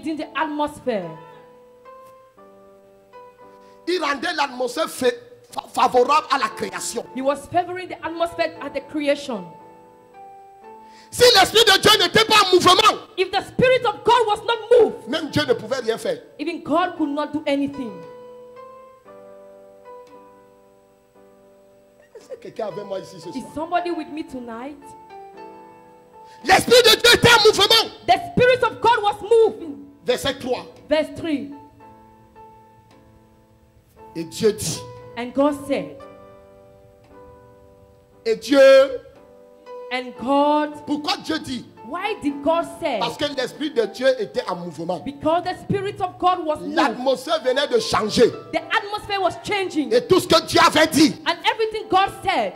within the atmosphere. Il rendait l'atmosphère favorable à la création. He was favoring the atmosphere at the creation. Si l'Esprit de Dieu n'était pas en mouvement, If the Spirit of God was not moved, même Dieu ne pouvait rien faire. even God could not do anything. Est-ce que quelqu'un avec moi ici ce Is soir? somebody with me tonight? L'Esprit de Dieu était en mouvement. The Spirit of God was moving. Verset 3. Verse 3. Et Dieu dit. And God said, Et Dieu. and God, Pourquoi Dieu dit? why did God say? Parce que l'Esprit de Dieu était en mouvement. Because the Spirit of God was moved. L'atmosphère venait de changer. The atmosphere was changing. Et tout ce que Dieu avait dit And everything God said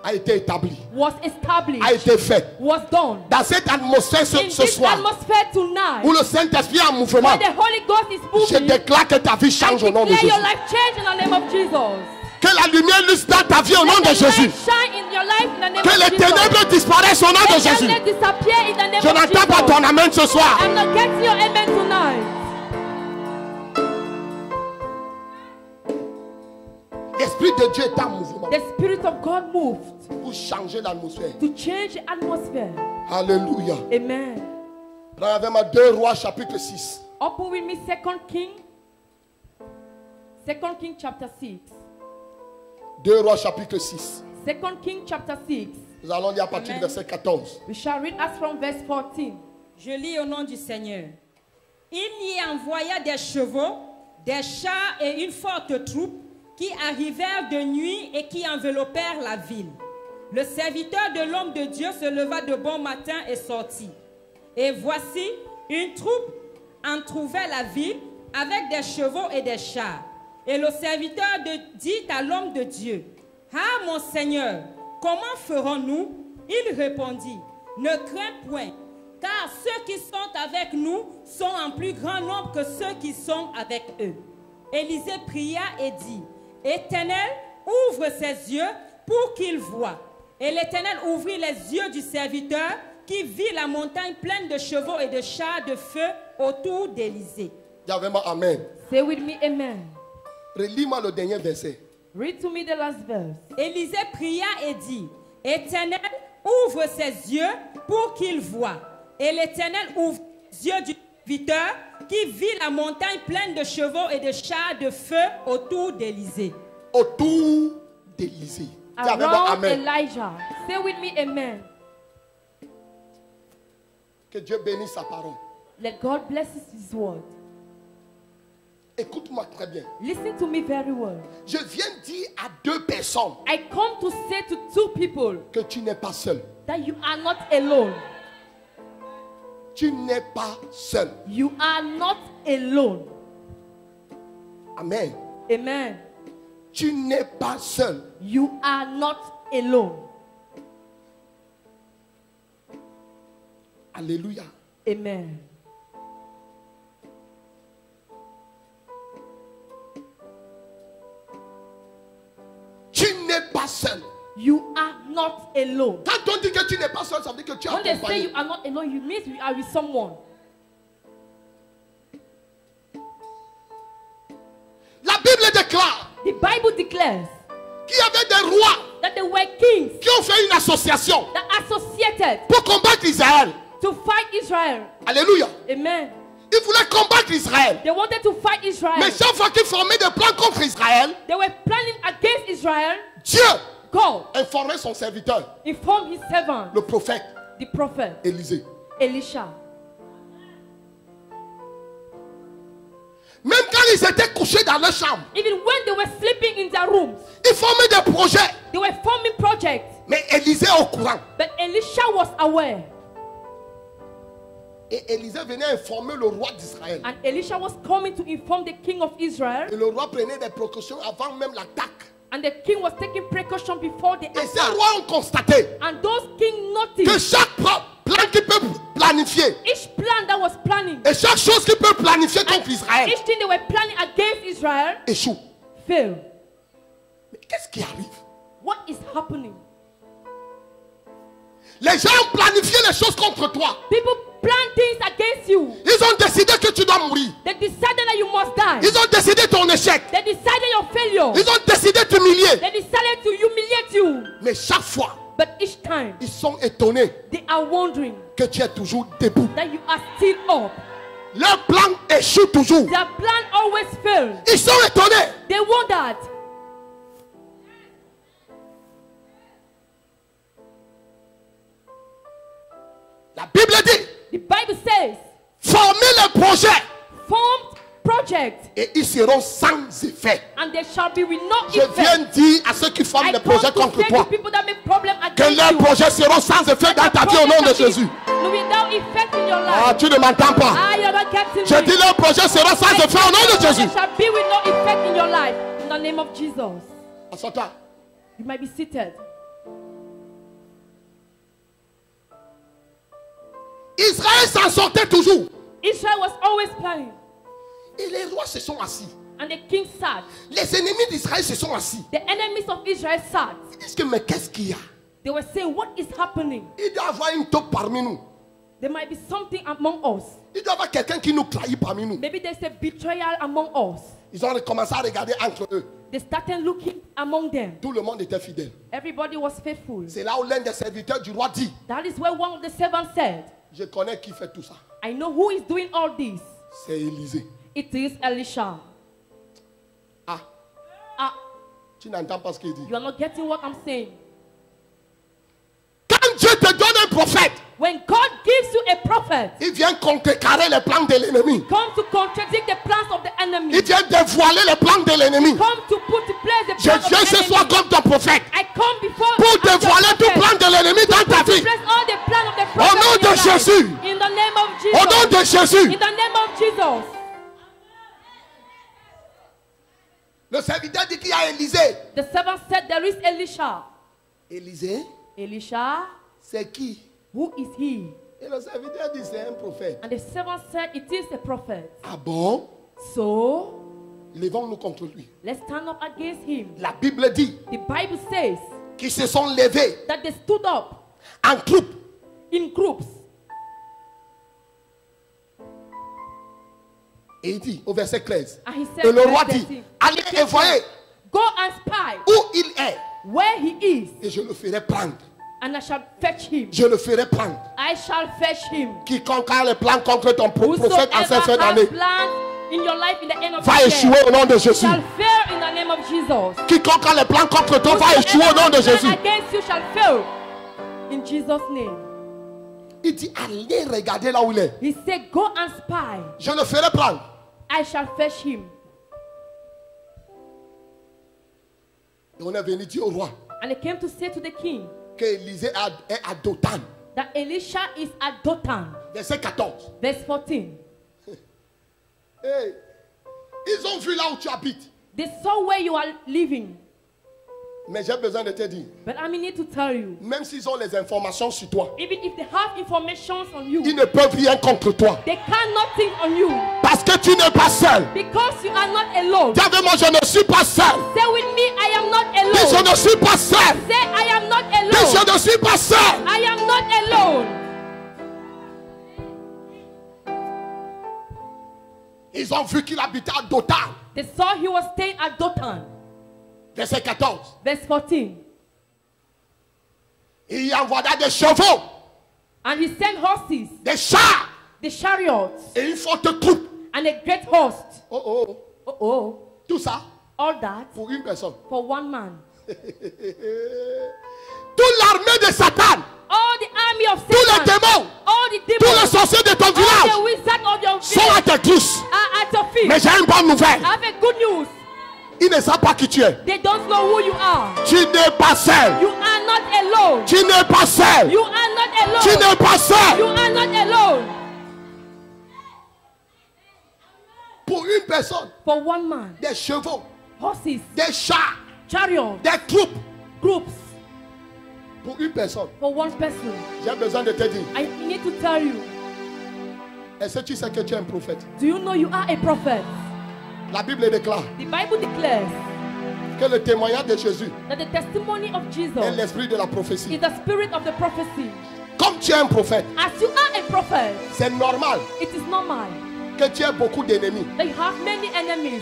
a été établi, was established, a été fait. was done. Dans cette atmosphère In ce this soir, atmosphere tonight, où le Saint-Esprit est en mouvement, where the Holy Ghost is je moving, déclare que ta vie I change au nom de declare Jésus. your life change in the name of Jesus. Que la lumière luise dans ta vie au nom Let de the Jésus. light shine in your life in the name Que of les Jesus. ténèbres disparaissent au nom de Let Jésus. them disappear in the name Je of n'entends pas ton Jesus. amen ce soir. I'm not getting your amen tonight. L'Esprit de Dieu est en mouvement The Spirit of God moved pour changer l'atmosphère. to change the atmosphere. Alléluia. Amen. Prends avec moi 2 Rois chapitre 6. Open with me 2 King. 2 King chapter 6. 2 Rois chapitre 6. 2 King chapter 6. Nous allons lire à partir du verset 14. We shall read as from verse 14. Je lis au nom du Seigneur. Il y envoya des chevaux, des chars et une forte troupe qui arrivèrent de nuit et qui enveloppèrent la ville. Le serviteur de l'homme de Dieu se leva de bon matin et sortit. Et voici, une troupe entrouvait la ville avec des chevaux et des chars. Et le serviteur dit à l'homme de Dieu, « Ah, mon Seigneur, comment ferons-nous » Il répondit, « Ne crains point, car ceux qui sont avec nous sont en plus grand nombre que ceux qui sont avec eux. » Élisée pria et dit, « Éternel, ouvre ses yeux pour qu'il voie. » Et l'Éternel ouvrit les yeux du serviteur qui vit la montagne pleine de chevaux et de chars de feu autour d'Élisée. Dis avec moi amen. Say with me, amen. Relis-moi le dernier verset. Read to me the last verse. Élisée pria et dit, « Éternel, ouvre ses yeux pour qu'il voie. » Et l'Éternel ouvre les yeux du serviteur qui vit la montagne pleine de chevaux et de chars de feu autour d'Élisée. Autour d'Élisée. Dis avec moi Around amen. Elijah. Say with me, amen. Que Dieu bénisse sa parole. Let God bless his word. Écoute-moi très bien. Listen to me very well. Je viens dire à 2 personnes I come to say to 2 people que tu n'es pas seul. that you are not alone. Tu n'es pas seul. You are not alone. Amen. Amen. Tu n'es pas seul. You are not alone. Alléluia. Amen. Tu n'es pas seul. You are not alone. Quand on dit que tu n'es pas seul, ça veut dire que tu es When they say accompagné. you are not alone, you mean you are with someone. La Bible déclare The Bible declares qu'il y avait des rois that there were kings qui ont fait une association that associated pour combattre Israël. to fight Israel. Alléluia. Amen. Ils voulaient combattre Israël. They wanted to fight Israel. Mais chaque fois qu'ils formaient des plans contre Israël, They were planning against Israel. Dieu God informait son serviteur, informed his servant, le prophète the prophet Élisée. Elisha. Même quand ils étaient couchés dans leur chambre, Even when they were sleeping in their rooms, ils formaient des projets. they were forming projects. Mais Élisée est au courant. But Elisha was aware. Et Élisée venait informer le roi d'Israël. And Elisha was coming to inform the king of Israel. Et le roi prenait des précautions avant même l'attaque. And the king was taking precaution before the Et ces attack. rois ont constaté And those kings que noticed chaque plan qu'ils peuvent planifier each plan that was planning, et chaque chose qu'ils peuvent planifier contre Israël each thing they were planning against Israel échoue. failed. Mais qu'est-ce qui arrive? What is happening? Les gens ont planifié les choses contre toi. People plan things against you. Ils ont décidé que tu dois They decided that you must die. Ils ont décidé ton échec. They decided your failure. Ils ont décidé de t'humilier. They decided to humiliate you. Mais chaque fois, But each time, ils sont étonnés they are wondering que tu es toujours debout. that you are still up. Leur plan échoue toujours. Their plan always fails. Ils sont étonnés. They wondered. La Bible dit, The Bible says, formez le projet formed project, et ils seront sans effet. and they shall be with no Je viens effect. dire à ceux qui forment I les come projets to contre say to toi people that make problem que against leurs you. projets seront sans effet dans ta vie au nom de Jésus. Without effect in your Ah, life. tu ne m'entends pas. Ah, you're not getting Je me. dis leurs projets seront sans effet au nom de They Jésus. shall be with no effect in your life. In the name of Jesus. Assois-toi. You might be seated. Israël s'en sortait toujours. Israel was always planning. Et les rois se sont assis. And the king sat. Les ennemis d'Israël se sont assis. The enemies of Israel sat. Ils disent que mais qu'est-ce qu'il y a? They were saying, what is happening? Il doit y avoir une taupe parmi nous. There might be something among us. Il doit y avoir quelqu'un qui nous trahit parmi nous. Maybe there's a betrayal among us. Ils ont commencé à regarder entre eux. They started looking among them. Tout le monde était fidèle. Everybody was faithful. C'est là où l'un des serviteurs du roi dit, That is where one of the servants said, je connais qui fait tout ça. I know who is doing all this. C'est Élisée. It is Elisha. Ah, Ah, tu n'entends pas ce qu'il dit. you are not getting what I'm saying. Quand Dieu te donne un prophète, When God gives you a prophet, il vient contrecarrer les plans de l'ennemi. come to contradict the plans of the enemy. Il vient dévoiler les plans de l'ennemi. Come to put to place the Je plans of viens ce the soir enemy. comme ton prophète I come before pour as your dévoiler tout prophet plan de l'ennemi dans ta to vie. place all the plan of the Au prophet nom in your de life. Jésus. In the name of Jesus. Au nom de Jésus. In the name of Jesus. Le serviteur dit qu'il y a Élisée. The servant said, there is Elisha. Élisée, Elisha, c'est qui? who is he? Et le serviteur dit c'est un prophète. And the servant said, it is a prophet. Ah bon? So, Levons-nous contre lui. let's stand up against him. La Bible dit The Bible says qu'ils se sont levés that they stood up en troupe. in groups. Et il dit au verset 13. And he said, Et le roi verse dit, 13, allez et voyez go and spy où il est. where he is, Et je le ferai prendre. and I shall fetch him. Je le ferai prendre. I shall fetch him. Quiconque a les plans contre ton prophète en Whosoever cette fin has d'année plans in your life in the end of va the échouer year au nom de Jésus. shall fail in the name of Jesus. Quiconque a les plans contre toi va échouer au nom de Whosoever Jésus. plans against you shall fail in Jesus' name. Il dit, allez regarder là où il est. He said, go and spy. Je le ferai prendre. I shall fetch him. Et on est venu dire au roi And he came to say to the king que Élisée est à Dothan. that Elisha is at Dothan. Verset 14. Verse 14. Hey, ils ont vu là où tu habites. They saw where you are living. Mais j'ai besoin de te dire, But I need to tell you, même s'ils ont les informations sur toi, even if they have information on you, ils ne peuvent rien contre toi. they cannot think on you Parce que tu n'es pas seul. because you are not alone. Dis avec moi, je ne suis pas seul. Say with me, I am not Dis, je alone. ne suis pas seul. Say, I am not Dis, alone. je ne suis pas seul. I am not alone. Ils ont vu qu'il habitait à Dothan. They saw he was staying at Dothan. Verset 14. Verse 14. Il y envoya des chevaux, And he sent horses, des chars the chariots, et une forte troupe. and a great host. Oh oh. Oh, oh. Tout ça All that pour une personne. for one man. Toute l'armée de Satan, All the army of tous les Satan, démons, all the tous les demons, sorciers de ton all the village wizards of your sont à village tes trousses. are at your feet. Mais j'ai une bonne nouvelle. I have a good news. Ils ne savent pas qui tu es. They don't know who you are. Tu n'es pas seul. You are not alone. Tu n'es pas seul. You are not Tu alone. n'es pas seul. You are not alone. Pour une personne, For one man, des chevaux, horses, des chars, chariots, des troupes. groups. Pour une personne, For one person, j'ai besoin de te dire, I need to tell you. est-ce que tu sais que tu es un prophète? Do you know you are a prophet? La Bible déclare The Bible declares que le témoignage de Jésus that the testimony of est Jesus l'esprit de la prophétie. is the spirit of the prophecy. Comme tu es un prophète, As you are a prophet, c'est normal it is normal que tu as beaucoup d'ennemis. That you have many enemies.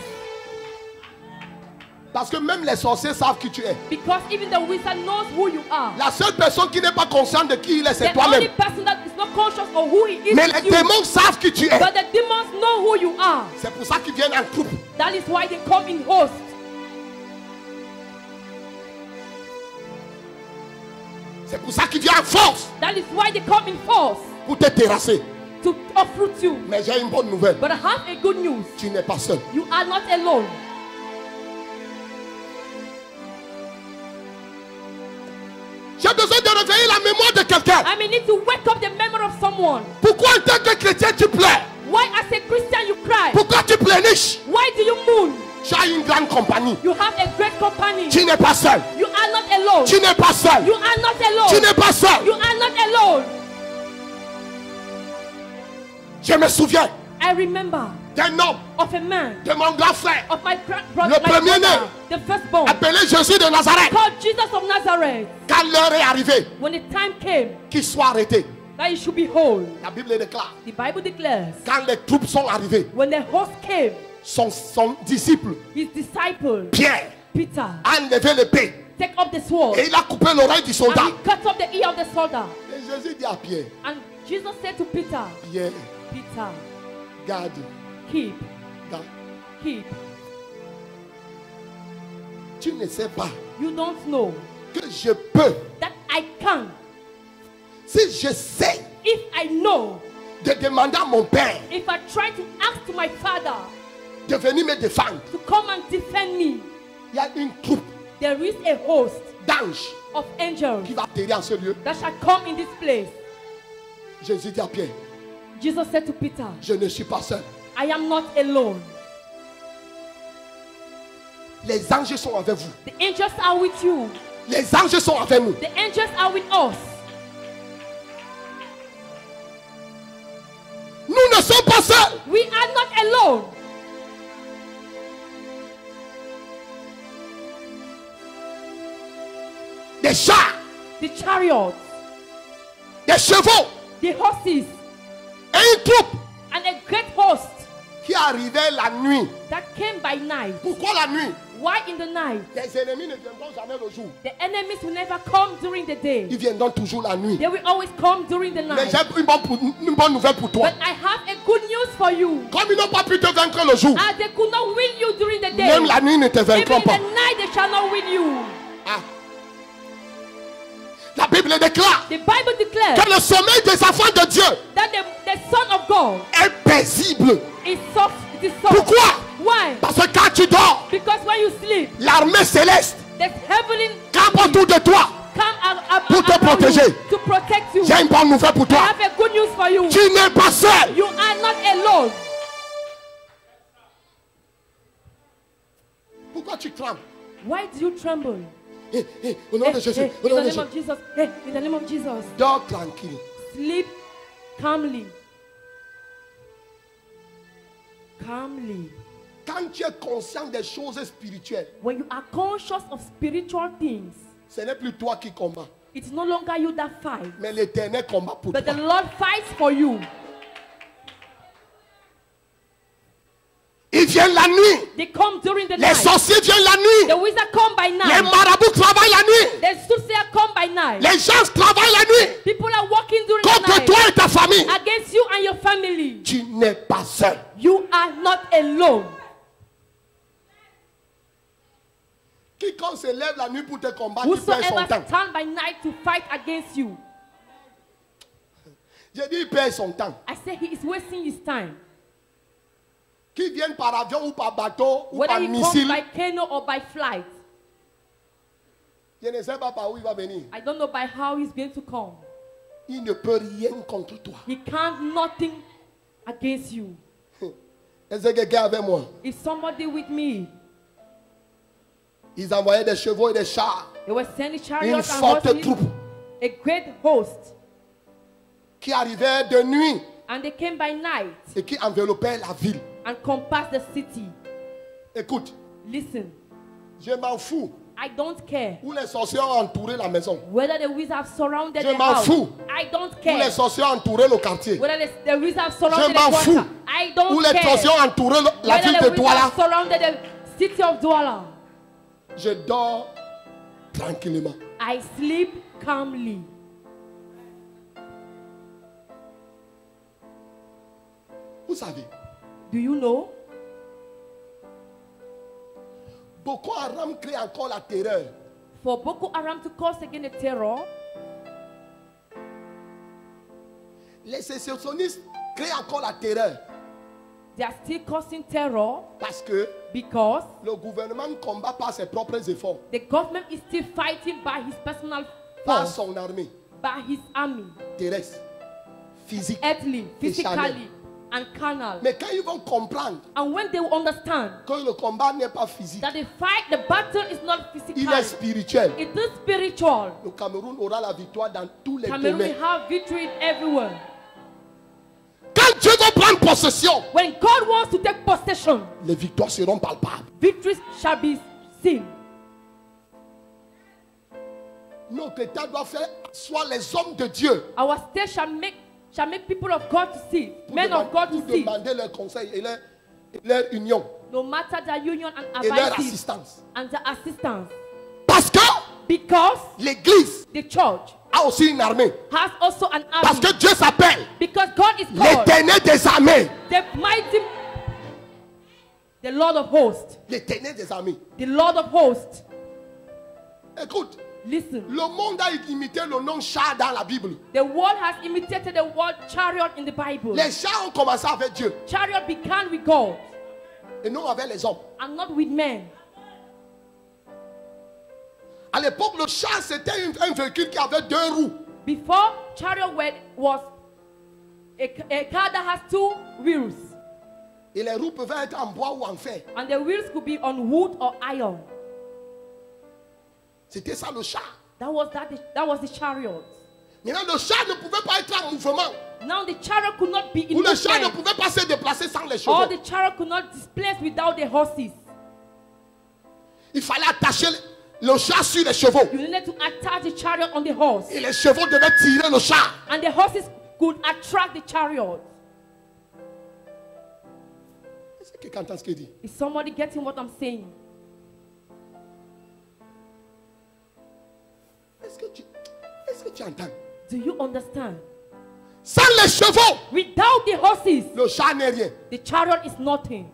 Parce que même les sorciers savent qui tu es. Because even the wizard knows who you are. La seule personne qui n'est pas consciente de qui il est, c'est The only toi-même. person that is not conscious of who he is Mais is les you. démons savent qui tu es. But the demons know who you are. C'est pour ça qu'ils viennent en groupe. That is why they come in host. C'est pour ça qu'ils viennent en force That is why they come in force pour te terrasser. to uproot you. Mais j'ai une bonne nouvelle. But I have a good news. Tu n'es pas seul. You are not alone. J'ai besoin de réveiller la mémoire de quelqu'un. I may need to wake up the memory of someone. Pourquoi en tant que chrétien tu pleures? Why as a Christian you cry? Pourquoi tu pleurniches? Why do you mourn? Tu as une grande compagnie. You have a great company. Tu n'es pas seul. You are not alone. Tu n'es pas seul. You are not alone. Tu n'es pas seul. You are not alone. Je me souviens I remember d'un homme, of a man, de mon grand frère, of my brother, Le premier-né. the firstborn, appelé Jésus de Nazareth. called Jesus of Nazareth. Quand l'heure est arrivée, When the time came qu'il soit arrêté. that he should be whole, La Bible déclare. the Bible declares, Quand les troupes sont arrivées, when the host came, son disciple, his disciple, Pierre, Peter, a enlevé l'épée. take up the sword Et il a coupé l'oreille du and soldat. he cut off the ear of the soldier. Et Jésus dit à Pierre, And Jesus said to Peter, Pierre, Peter, garde, keep, garde. keep. Tu ne sais pas You don't know que je peux, that I can, si je sais if I know, de demander à mon père if I try to ask to my father de venir me défendre. to come and defend me, Il y a une troupe there is a host d'anges of angels qui va atterrir en ce lieu. that shall come in this place. Jésus dit à Pierre, Jesus said to Peter, je ne suis pas seul. I am not alone. Les anges sont avec vous. The angels are with you. Les anges sont avec nous. The angels are with us. Nous ne sommes pas seuls. We are not alone. Des chars, The chariots, des chevaux the horses, et une troupe and a great host qui arrivait la nuit. that came by night. Pourquoi la nuit? Why in the night? Les ennemis ne viendront jamais le jour. The enemies will never come during the day. Ils viendront toujours la nuit. They will always come during the Mais night. j'ai une bonne nouvelle pour toi. But I have a good news for you. Comme ils n'ont pas pu te vaincre le jour, As they could not win you during the day, même la nuit ne te even vaincront in pas. the night they shall not win you. Ah. La Bible déclare The Bible declares que le sommeil des enfants de Dieu that the Son of God est paisible. is soft. It is soft. Pourquoi? Why? Parce que quand tu dors, Because when you sleep, l'armée céleste there's heavenly campe autour de toi. come Pour te around protéger. you to protect you. J'ai une bonne nouvelle pour I toi. have a good news for you. Tu n'es pas seul. You are not alone. Pourquoi tu trembles? Why do you tremble? Au nom de Jésus. Hey, Au in nom the de name of Jésus. Jesus. Hey, in the name of Jesus. Dors tranquille. Sleep calmly. Calmly. Quand tu es conscient des choses spirituelles, When you are conscious of spiritual things, ce n'est plus toi qui combats, it's no longer you that fight, mais l'Éternel combat pour but the toi. Lord fights for you. Ils viennent la nuit. They come during the Les night. sorciers viennent la nuit. The wizard come by Les night. marabouts travaillent la nuit. The soothsayer come by night. Les gens travaillent la nuit. People are walking during the Contre night toi et ta famille. against you and your family. Tu n'es pas seul. You are not alone. Quiconque se lève la nuit pour te combattre, il perd son Whosoever temps. stand by night to fight against you, J'ai dit, il perd son temps. I say he is wasting his time. Qu'ils viennent par avion ou par bateau ou Whether par he comes missile, by canoe or by flight, je ne sais pas par où il va venir. I don't know by how he's going to come. Il ne peut rien contre toi. He can't nothing against you. Est-ce que quelqu'un avec moi? Is somebody with me? Ils envoyaient des chevaux et des chars. They were sending Une chariots and forte horses, troupe a great host, qui arrivait de nuit and they came by night et qui enveloppait la ville. and compassed the city. Écoute, Listen, je m'en fous I don't care. Où les sorciers ont entouré la maison. Whether the wizards have surrounded Je the m'en house, fous. I don't Où les care. sorciers ont entouré le quartier. Whether the wizards have Je surrounded m'en the fous. quarter, I don't Où les sorciers care. ont entouré la Whether ville the de wizards Douala. have surrounded the city of Douala, Je dors tranquillement. I sleep calmly. Vous savez, Do you know? Boko Haram crée encore la terreur. For Boko Haram to cause again the terror, Les sécessionnistes créent encore la terreur. they are still causing terror Parce que because le gouvernement combat par ses propres efforts, the government is still fighting by his personal par force, son armée by his army, terrestre, physique. earthly, physically, and carnal. Mais quand ils vont comprendre And when they will understand que le combat n'est pas physique, that the battle is not il physical, est spirituel, it is spiritual. le Cameroun aura la victoire dans tous les Cameroon will domaines. have victory everywhere. Quand Dieu veut prendre possession, When God wants to take possession, les victoires seront palpables. victories shall be seen. Notre État doit faire soit les hommes de Dieu Our state shall make people of God to see, pour men of God pour to see, demander leur conseil et leur union no matter their union and et leur advices assistance. and their assistance. Parce que Because l'Église the church a aussi une armée. has also an Parce army. que Dieu s'appelle Because God is called l'Éternel des armées. the mighty, the Lord of hosts, L'Éternel des armées. the Lord of hosts. Écoute, Listen, le monde a imité le nom char dans la Bible. the world has imitated the word chariot in the Bible. Les chars ont commencé avec Dieu Chariot began with God et non avec les hommes. and not with men. À l'époque, le char c'était un véhicule qui avait deux roues. Before, chariot was a car that has two wheels, Et les roues pouvaient être en bois ou en fer. and the wheels could be on wood or iron. C'était ça le char. That was the chariot. Maintenant, le char ne pouvait pas être en mouvement. Now the chariot could not be in Ou le char ne movement, pouvait pas se déplacer sans les or chevaux. the chariot could not displace without the horses. Il fallait attacher le char sur les chevaux. You needed to attach the chariot on the horse, Et les chevaux devaient tirer le char. and the horses could attract the chariot. Est-ce que quelqu'un entend ce qu'il dit? Is somebody getting what I'm saying? Est-ce que tu entends? Do you understand? Sans les chevaux, Without the horses, le char n'est rien. the chariot is nothing.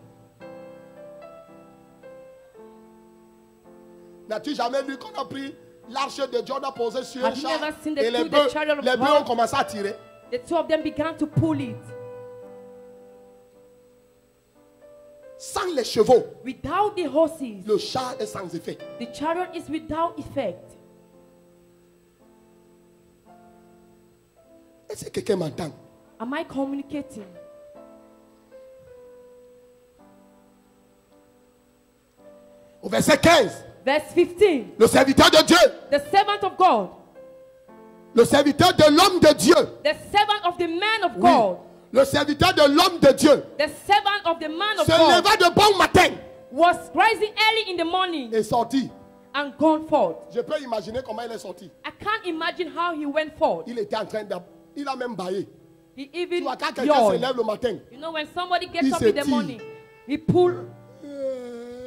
N'as-tu jamais vu qu'on a pris l'arche de Dieu, on a posé sur un Have you char never seen the et les two, the bœufs chariot of ont God? commencé à tirer? The two of them began to pull it. Sans les chevaux, Without the horses, le char est sans effet. the chariot is without effect. Est-ce que quelqu'un m'entend? Am I communicating? Au verset 15, Verse 15. le serviteur de Dieu, The servant of God, le serviteur de l'homme de Dieu, the servant of the man of oui, God, le serviteur de l'homme de Dieu, the servant of the man of se God leva de bon matin was rising early in the morning et sortit. and gone forth. Je peux imaginer comment il est sorti. I can't imagine how he went forth. Il était en train de... Il a même baillé. He Tu even vois, quand quelqu'un se yawned. lève le matin, You know, when somebody gets Il up se in the tire. morning, he pull.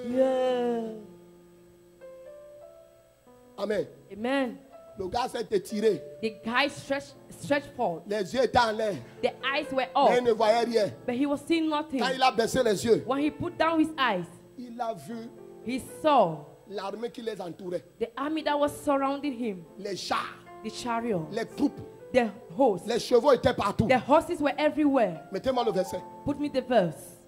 Yeah. amen. Amen. Le gars s'est étiré. The guy stretched forth. Les yeux étaient en l'air. The eyes were Mais il up, ne voyait rien. but he was seeing nothing. Quand il a baissé les yeux, When he put down his eyes, il a vu he saw l'armée qui les entourait. the army that was surrounding him, Les chars, the chariot, les troupes, the host. les chevaux étaient partout. The horses were everywhere. Mettez-moi le verset. Put me the verse.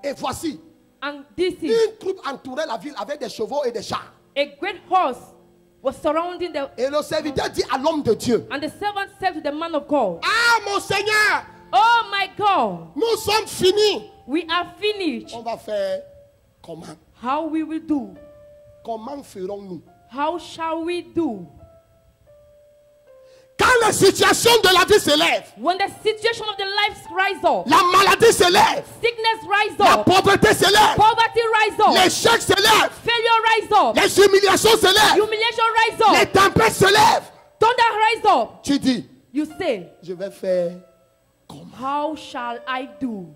Et voici, And this is une troupe entourait la ville avec des chevaux et des chars. a great horse was surrounding the. Et le serviteur dit à l'homme de Dieu, And the servant said to the man of God, ah mon Seigneur, "Oh my God, nous sommes finis. we are finished. On va faire comment? How we will do? Comment ferons-nous? How shall we do?" Quand les situations de la vie s'élèvent, when the situation of the life rise up, la maladie s'élève, sickness rise la up, pauvreté s'élève, poverty rise up, l'échec s'élève, failure rise up, les humiliations s'élèvent, humiliation rise les up, tempêtes s'élèvent. thunder rise up. Tu dis, You say, je vais faire comment? how shall I do?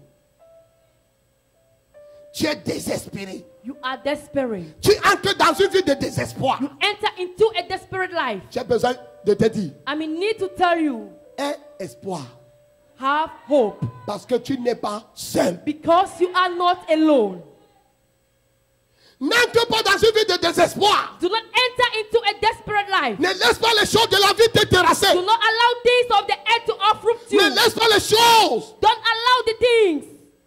Tu es désespéré. You are desperate. Tu entres dans une vie de désespoir. You enter into a desperate life. J'ai besoin de te dire, I mean, need to tell you, aie espoir. have hope, Parce que tu n'es pas seul. because you are not alone. N'entre pas dans une vie de désespoir. Do not enter into a desperate life. Ne laisse pas les choses de la vie te terrasser. Do not allow things of the earth to uproot you. Ne laisse pas les choses Don't allow the things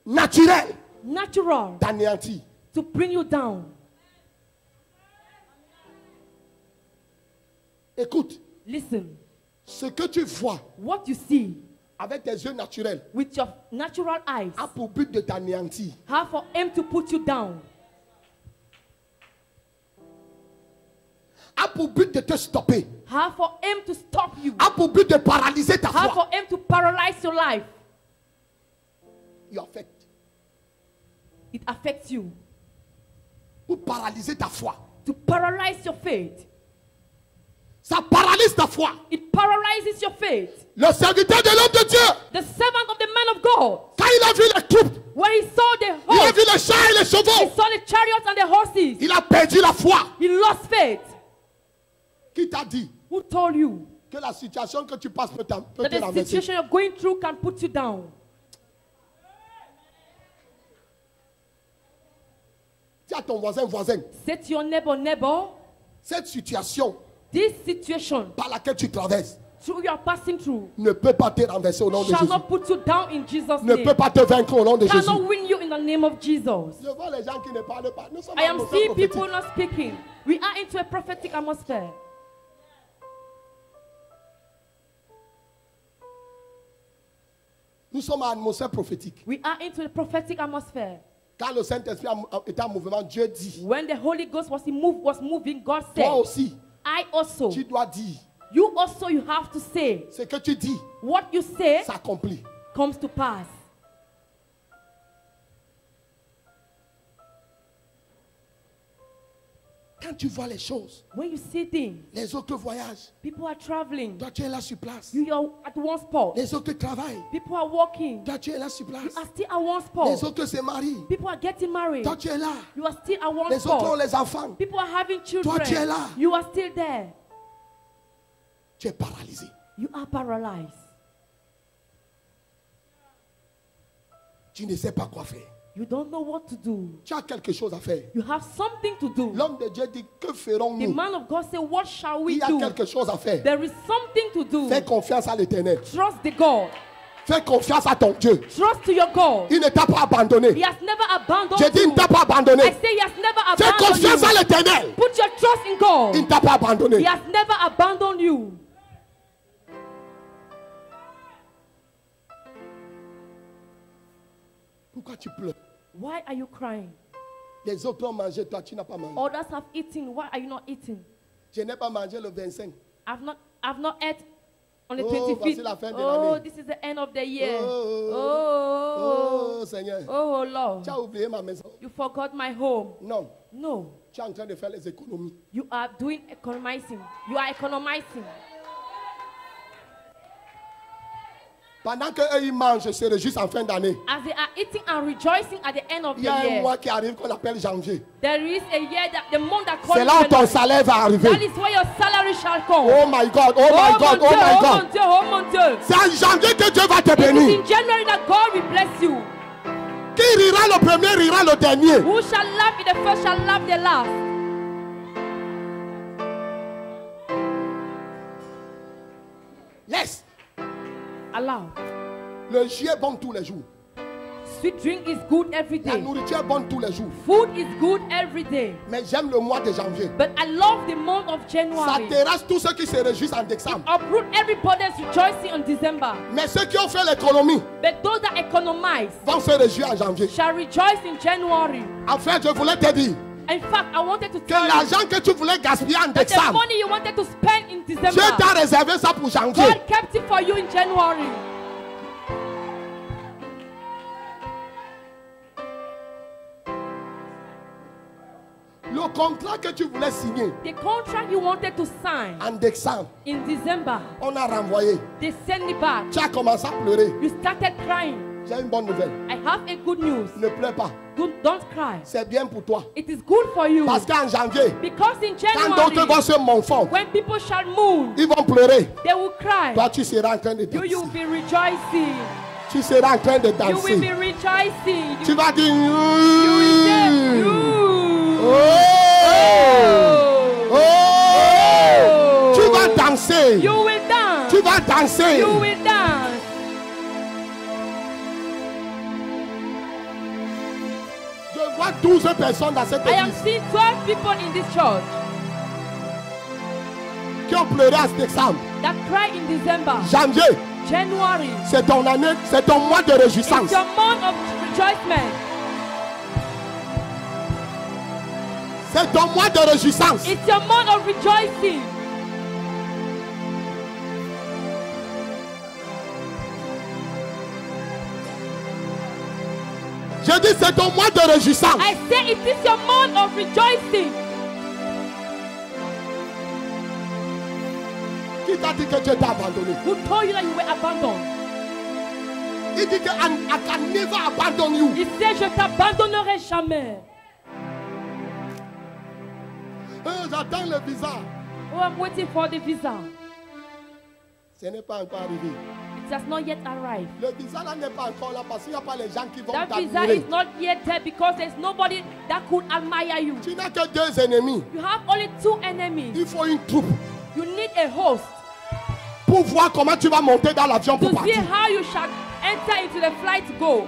naturelles natural t'anéantir. to bring you down. Écoute, Listen, ce que tu vois what you see avec tes yeux naturels with your natural eyes a pour but de t'anéantir. have for aim to put you down, A pour but de te stopper. have for aim to stop you, A pour but de paralyser ta have foi. for aim to paralyze your life. Il affecte. It affects you, Pour paralyser ta foi. to paralyze your faith. Ça paralyse ta foi. It paralyzes your faith. Le serviteur de l'homme de Dieu, The servant of the man of God, quand il a vu les troupes, when he saw the il a horse, vu les chars et les he chevaux, saw the chariots and the horses, il a perdu la foi. he lost faith. Qui t'a dit Who told you que la situation que tu passes peut that te the renverser? situation you're going through can put you down? Dis à ton voisin, Say to your neighbor, cette situation this situation par laquelle tu traverses through you are passing through ne peut pas te renverser au nom de shall Jésus. not put you down in Jesus' Ne name. peut pas te vaincre au nom de Jésus. Cannot win you in the name of Jesus. Je vois les gens qui ne parlent pas. Nous sommes I en am atmosphère seeing people prophétique. not speaking. We are into a prophetic atmosphere. Nous sommes en atmosphère prophétique. We are into a prophetic atmosphere. Quand le Saint-Esprit était en mouvement, Dieu dit, When the Holy Ghost was moving, God toi said, aussi, I also, tu dois dire, you also, you have to say, ce que tu dis what you say s'accomplit. comes to pass. Quand tu vois les choses, When you see things, les autres voyagent. people are traveling. Toi, tu es là sur place. You are at one spot. Les autres travaillent. People are walking. Toi, tu es là sur You place. are still at one Les spot. autres se marient. People are getting married. Toi, tu es là. You are still at one Les autres ont spot. les enfants. People are having tu es children. là. You are still there. Tu es paralysé. You are paralyzed. Tu ne sais pas quoi faire. You don't know what to do. Tu as quelque chose à faire. You have something to do. L'homme de Dieu dit, que The ferons-nous? man of God said, what shall we Il y a do? quelque chose à faire. There is something to do. Fais confiance à l'Éternel. Trust the God. Fais confiance à ton Dieu. Trust to your God. Il ne t'a pas abandonné. He has never abandoned J'ai dit, il you. ne t'a pas I abandonné. say he has never Fais abandoned confiance à you. l'Éternel. Put your trust in God. Il ne t'a pas He abandonné. has never abandoned you. Pourquoi tu pleures? Why are you crying? Les autres ont mangé, toi tu n'as pas mangé. Others have eaten. Why are you not eating? Je n'ai pas mangé le 25. I've not ate on the Oh, 25th. voici la fin de Oh, l'année. this is the end of the year. Oh, Oh, Seigneur. oh, Lord. Tu as oublié ma maison. You forgot my home. Non, No, tu es en train de faire les économies. you are doing economizing. You are economizing. Pendant qu'eux ils mangent, je serai juste en fin d'année. As they are eating and rejoicing at the end of Il the y a un year, mois qui arrive qu'on appelle janvier. there is a year that the month that calls C'est là où ton January. salaire va arriver. That is where your salary shall come. Oh my God, oh my God, oh my God. Dieu, oh mon Dieu. C'est en janvier que Dieu va te It is bénir. in January that God will bless you. Qui rira le premier, rira le dernier. Who shall laugh in the first shall laugh the last. Laisse. Allow. Le jus est bon tous les jours. Sweet drink is good every La day. nourriture est bonne tous les jours. Food is good every day. Mais j'aime le mois de janvier. But I love the month of Ça January. terrasse tous ceux qui se réjouissent en décembre. Uproot everybody's rejoicing on December. Mais ceux qui ont fait l'économie But those that economize vont se réjouir en janvier. shall rejoice in January. En fait, je voulais te dire, In fact, I wanted to que tell you l'argent que tu voulais gaspiller en that the décembre, money you wanted to spend in Dieu December, t'a réservé ça pour janvier. God kept it for you in January. Le contrat que tu voulais signer The contract you wanted to sign en décembre, in December, on a renvoyé. they send it back. Tu as commencé à pleurer. You started crying. J'ai une bonne nouvelle. I have a good news. Ne pleure pas. Don't cry. C'est bien pour toi. It is good for you. Parce qu'en janvier, Because in quand d'autres vont January, se morfondre, when people shall mourn, ils vont pleurer. they will cry. Toi, tu seras en train de You danser. will be rejoicing. Tu seras en train de You will danser. be rejoicing. Tu vas dire. You will say, Oh! Oh! Tu vas danser. You will dance. Tu vas danser. You will dance. Je vois 12 personnes dans cette I am église seeing 12 people in this church qui ont pleuré à cet décembre. that cry in December. Janvier, January. c'est ton année, c'est ton mois de réjouissance. It's your month of rejoicement. C'est ton mois de réjouissance. It's your month of rejoicing. Je dis c'est ton mois de réjouissance. I say it is your month of rejoicing. Qui t'a dit que Dieu t'a abandonné? Who told you that you were abandoned? Il dit que I can never abandon you. Il sait je t'abandonnerai jamais. J'attends le visa. Oh, I'm waiting for the visa. Ce n'est pas encore arrivé. It has not yet arrived. Le visa là n'est pas encore là parce qu'il n'y a pas les gens qui vont That visa t'admirer. is not yet there because there's nobody that could admire you. Tu n'as que 2 ennemis. You have only 2 enemies. Il faut une troupe You need a host pour voir comment tu vas monter dans l'avion to pour see partir. how you shall enter into the flight to go.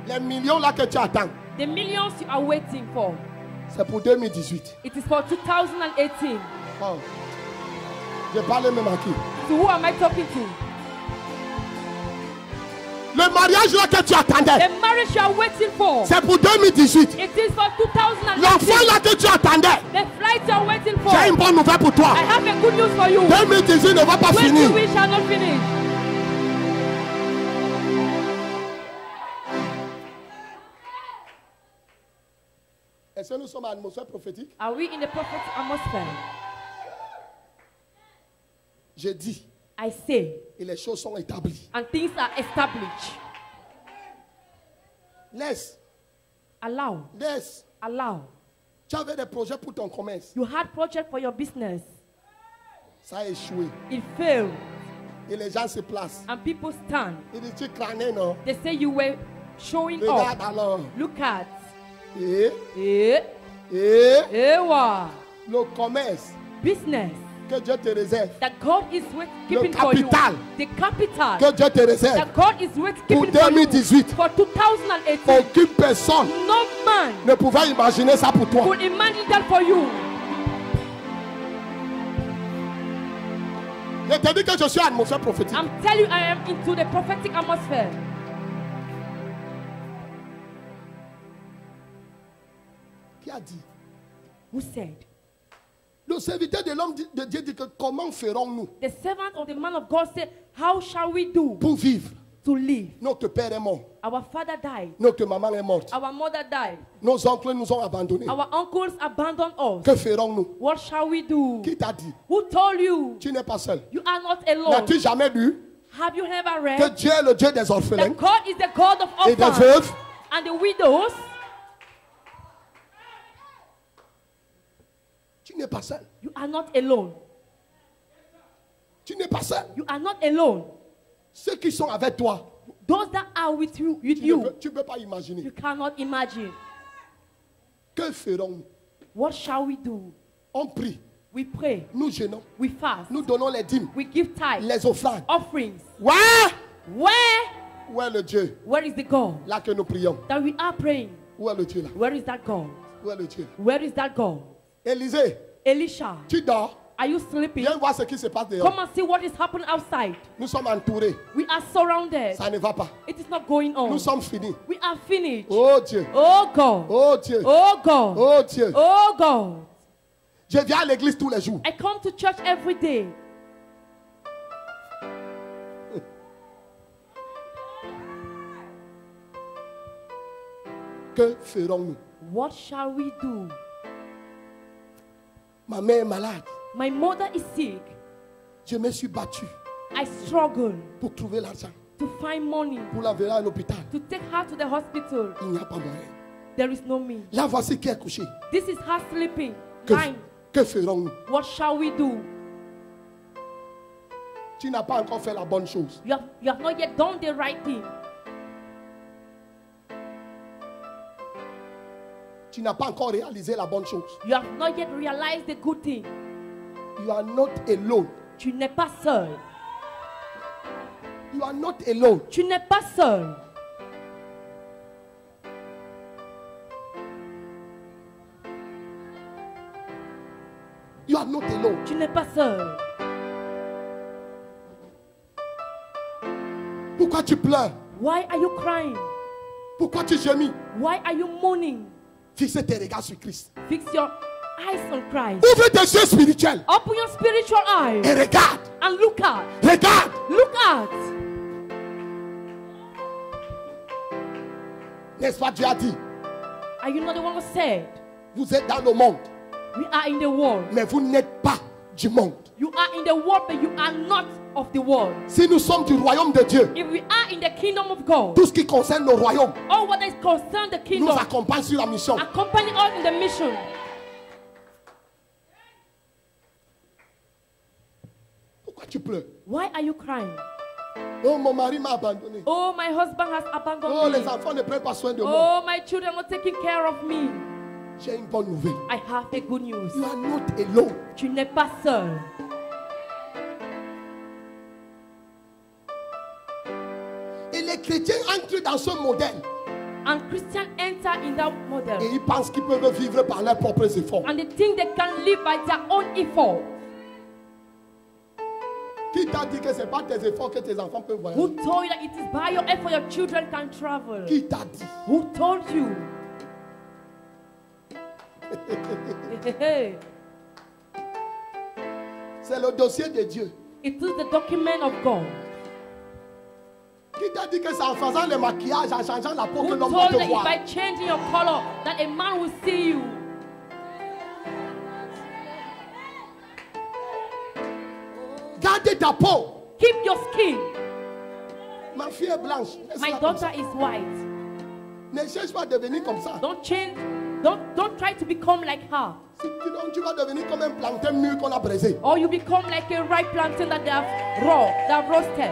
Les millions là que tu attends, The millions you are waiting for. c'est pour 2018. It is for 2018. Oh. Je parle même à qui? So who am I talking to? Le mariage là que tu attendais, The marriage you are waiting for. c'est pour 2018. It is for 2018. L'enfant là que tu attendais, The flight you are waiting for. j'ai une bonne nouvelle pour toi. I have a good news for you. 2018 ne va pas finir. 20 shall not finish. Est-ce que nous sommes à l'atmosphère prophétique? Are we in the prophetic atmosphere? J'ai dit, I say, et les choses sont établies. and things are established. Laisse, Allow. laisse. Allow. Tu avais des projets pour ton commerce. You had project for your business. Ça a échoué. It failed. Et les gens se placent. And people stand. Ils disent, tu crânais, non? They say you were showing Regarde off. alors. Look at. Et Ewa. le commerce Business que Dieu te réserve. that God is with keeping for you. capital. The capital Que Dieu te réserve. that God is with Pour keeping for you. 2018. For 2018. Aucune personne No man ne pouvait imaginer ça pour toi. could imagine that for you. Je te dis que je suis à l'atmosphère prophétique. I'm telling you, I am into the prophetic atmosphere. Qui a dit? Who said? Le serviteur de l'homme de Dieu dit que comment ferons-nous The servant of the man of God said, how shall we do pour vivre? to live? Notre père est mort. Our father died. Notre maman est morte. Our mother died. Nos oncles nous ont abandonnés. Our uncles abandoned us. Que ferons-nous? What shall we do? Qui t'a dit? Who told you? Tu n'es pas seul. You are not alone. N'as-tu jamais lu Have you never que read Dieu est le Dieu des orphelins that God is the God of et des orphans veuves? and the widows? Tu n'es pas seul. You are not alone. Tu n'es pas seul. You are not alone. Ceux qui sont avec toi, Those that are with you, tu ne peux pas you imaginer. cannot imagine. Que ferons-nous? What shall we do? On prie, We pray. nous jeûnons, We fast. nous donnons les dîmes, We give tithes, les offrandes. offerings. Ouais! Where? Où est le Dieu Where is the God là que nous prions? that we are praying? Où est le Dieu là? Where is that God? Où est le Dieu là? Where is that God? Élisée, Elisha, tu dors. Are you sleeping? Viens voir ce qui se passe dehors. Come and see what is happening outside. Nous sommes entourés. We are surrounded. Ça ne va pas. It is not going on. Nous sommes finis. We are finished. Oh Dieu. Oh God. Oh Dieu. Oh God. Oh Dieu. Oh God. Je viens à l'église tous les jours. I come to church every day. Que ferons-nous? What shall we do? Ma mère est malade. My mother is sick. Je me suis battu I struggle pour trouver l'argent, to find money pour l'envoyer à l'hôpital. to take her to the hospital. Il n'y a pas moyen. There is no me. Là, voici qui est couché. This is her sleeping. Que, Lying. que ferons-nous? What shall we do? Tu n'as pas encore fait la bonne chose. You have not yet done the right thing. Tu n'as pas encore réalisé la bonne chose. You have not yet realized the good thing. You are not alone. Tu n'es pas seul. You are not alone. Tu n'es pas seul. You are not alone. Tu n'es pas seul. Pourquoi tu pleures? Why are you crying? Pourquoi tu gémis? Why are you mourning? Fixe tes regards sur Christ. Fix your eyes on Christ. Ouvre tes yeux spirituels Open your spiritual eyes et regarde. and look at. Regarde. Look at. N'est-ce pas, Dieu a dit, Are you not the one who said, vous êtes dans le monde, we are in the world? mais vous n'êtes pas du monde. You are in the world, but you are not of the world. Si nous sommes du royaume de Dieu, If we are in the kingdom of God, tout ce qui concerne le royaume all what is concerned the nous kingdom, accompagne sur la mission. accompany us in the mission. Pourquoi tu pleures? Why are you crying? Oh, mon mari m'a abandonné. Oh, my husband has abandoned Oh, me. les enfants ne prennent pas soin de moi. Oh, my children are not taking care of me. J'ai une bonne nouvelle. I have a good news. You are not alone. Tu n'es pas seul. Et les chrétiens entrent dans ce modèle And Christians enter in that model. et ils pensent qu'ils peuvent vivre par leurs propres efforts. And they think they can live by their own effort. Qui t'a dit que ce n'est pas tes efforts que tes enfants peuvent voyager? Who told you that it is by your effort your children can travel? Qui t'a dit? Who told you? C'est le dossier de Dieu. It is the document of God. Qui t'a dit que c'est en faisant le maquillage, en changeant la peau que Who l'homme va told te you that voir? if by changing your color that a man will see you? Gardez ta peau. Keep your skin. Ma fille est blanche. My Laisse-la comme daughter ça. is white. Ne cherche pas à devenir comme ça. Don't change. Don't try to become like her. Si tu vas devenir comme un plantain mûr qu'on a braisé. Or you become like a ripe plantain that they have they have roasted.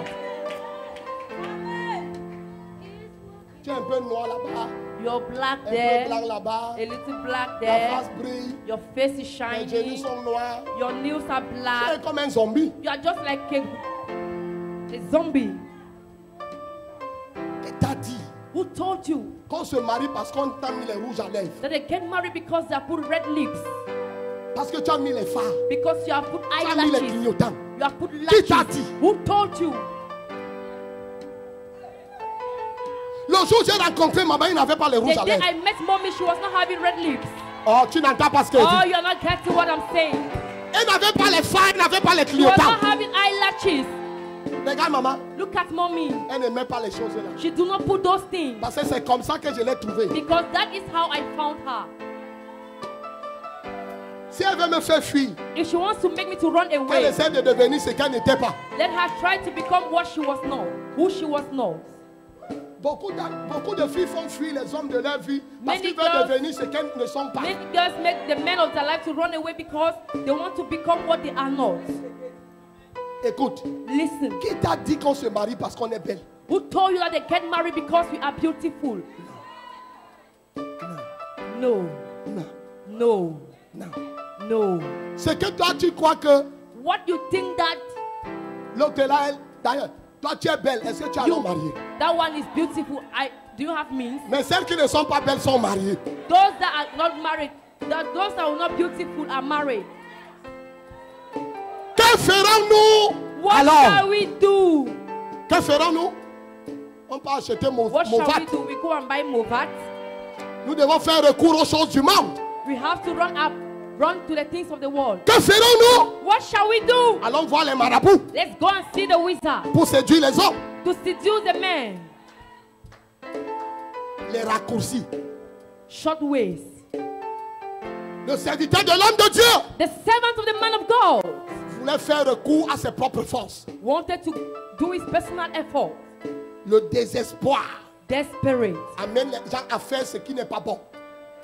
Tu es un peu noir là-bas, You're black un peu there, blanc là-bas. a little black Ta there. face brille, Your face is tes shiny. genoux sont noirs. Your nails are Tu es black. comme un zombie. You are just like a zombie. Et t'as dit Who told you qu'on se marie parce qu'on t'a mis les rouges à lèvres. that they get married because they have put red lips? Parce que tu as mis les phares. Because you have put Tu as mis les eyelashes. clignotants. You have put Qui t'a lashes. dit? Who told you? Le jour où j'ai rencontré maman, il n'avait pas les rouges The à day lèvres. I met mommy, she was not having red lips. Oh, tu n'entends pas ce qu'elle Oh, dit. you're not getting what I'm saying. Elle n'avait pas les phares, elle n'avait pas les You are clignotants. not having eyelashes. Regarde maman, Look at mommy. elle ne met pas les choses là. She do not put those things. Parce que c'est comme ça que je l'ai trouvée. Because that is how I found her. Si elle veut me faire fuir, If she wants to make me to run qu'elle away, essaie de devenir ce qu'elle n'était pas. let her try to become what she was not, who she was not. Beaucoup de filles font fuir les hommes de leur vie parce Many qu'ils veulent girls- devenir ce qu'elles ne sont pas. Many girls make the men of their life to run away because they want to become what they are not. Écoute, Listen, qui t'a dit qu'on se marie parce qu'on est belle? who told you that they get married because we are beautiful? No, Non, no, non. no. C'est que toi tu crois que What you think that l'autre là, d'ailleurs, toi tu es belle, est-ce que tu as you, un marié? that one is beautiful? Do you have means? Mais celles qui ne sont pas belles sont mariées. Those that are not married, those that are not beautiful are married. Que ferons-nous? What Alors, shall we do? que ferons-nous? On peut acheter What shall we Movat. do? We go and buy Movat. Nous devons faire recours aux choses du monde. We have to run to the things of the world. Que ferons-nous? What shall we do? Allons voir les marabouts Let's go and see the wizard pour séduire les hommes. to seduce the men. Les raccourcis. Short ways. Le serviteur de l'homme de Dieu The servant of the man of God voulait faire recours à ses propres forces. wanted to do his personal effort. Le désespoir Desperate. amène les gens à faire ce qui n'est pas bon.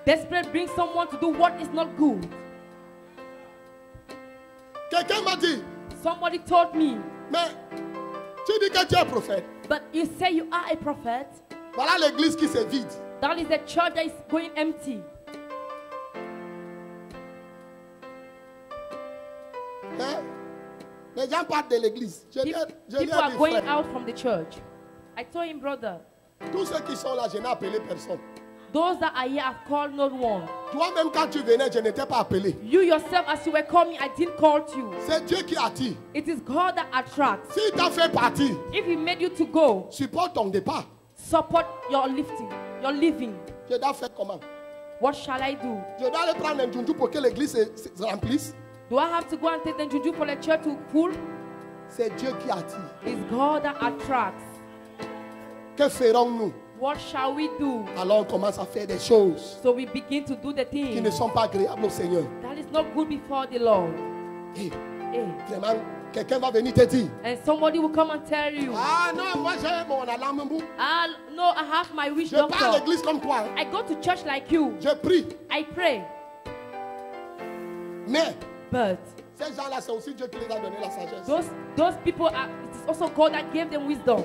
Desperate brings someone to do what is not good. Quelqu'un m'a dit, Somebody told me, mais tu dis que tu es prophète. but you say you are a prophet. Voilà l'église qui se vide. That is the church that is going empty. Hein? Les gens partent de l'église. Je lui ai People are dit, going frère, out from the church. I told him, brother, tous ceux qui sont là, je n'ai appelé personne. those that are here have called no one. Toi-même, quand tu venais, je n'étais pas appelé. You yourself, as you were coming, I didn't call you. C'est Dieu qui attire. It is God that attracts. S'il t'a fait partir, If He made you to go, supporte ton départ. support your lifting, your living. Je dois faire comment? What shall I do? Je dois aller prendre un djundju pour que l'église se remplisse. Do I have to go and take the juju for the church to full? C'est Dieu qui attire. It's God that attracts. Que ferons-nous? What shall we do? Alors on commence à faire des choses So we begin to do the qui ne things sont pas agréables au Seigneur. that is not good before the Lord. Et Eh. vraiment, quelqu'un va venir te dire, And somebody will come and tell you, ah non, moi j'ai mon alarme bout. no, I have my witch Je pars à doctor. l'église comme toi. Hein. I go to church like you. Je prie. I pray. Mais But ces gens-là, c'est aussi Dieu qui les a donné la sagesse. those people, it is also God that gave them wisdom.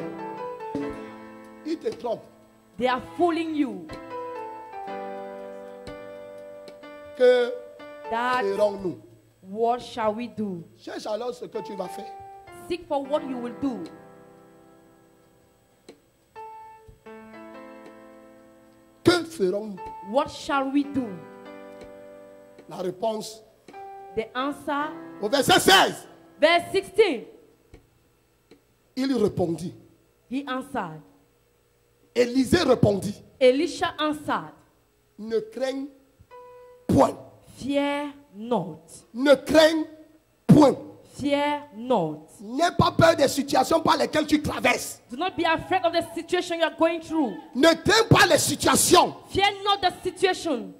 Ils te trompent. They are fooling you. Que That ferons-nous? what shall we do? Cherche alors ce que tu vas faire. Seek for what you will do. Que ferons-nous? What shall we do? La réponse The answer, au verset 16. verse 16. Il répondit. He answered. Élisée répondit. Elisha answered, Ne craigne point. fear not. Ne craigne point. Fear not. N'aie pas peur des situations par lesquelles tu traverses. Do not be afraid of the situation you are going through. Ne crains pas les situations. Fear not the situation.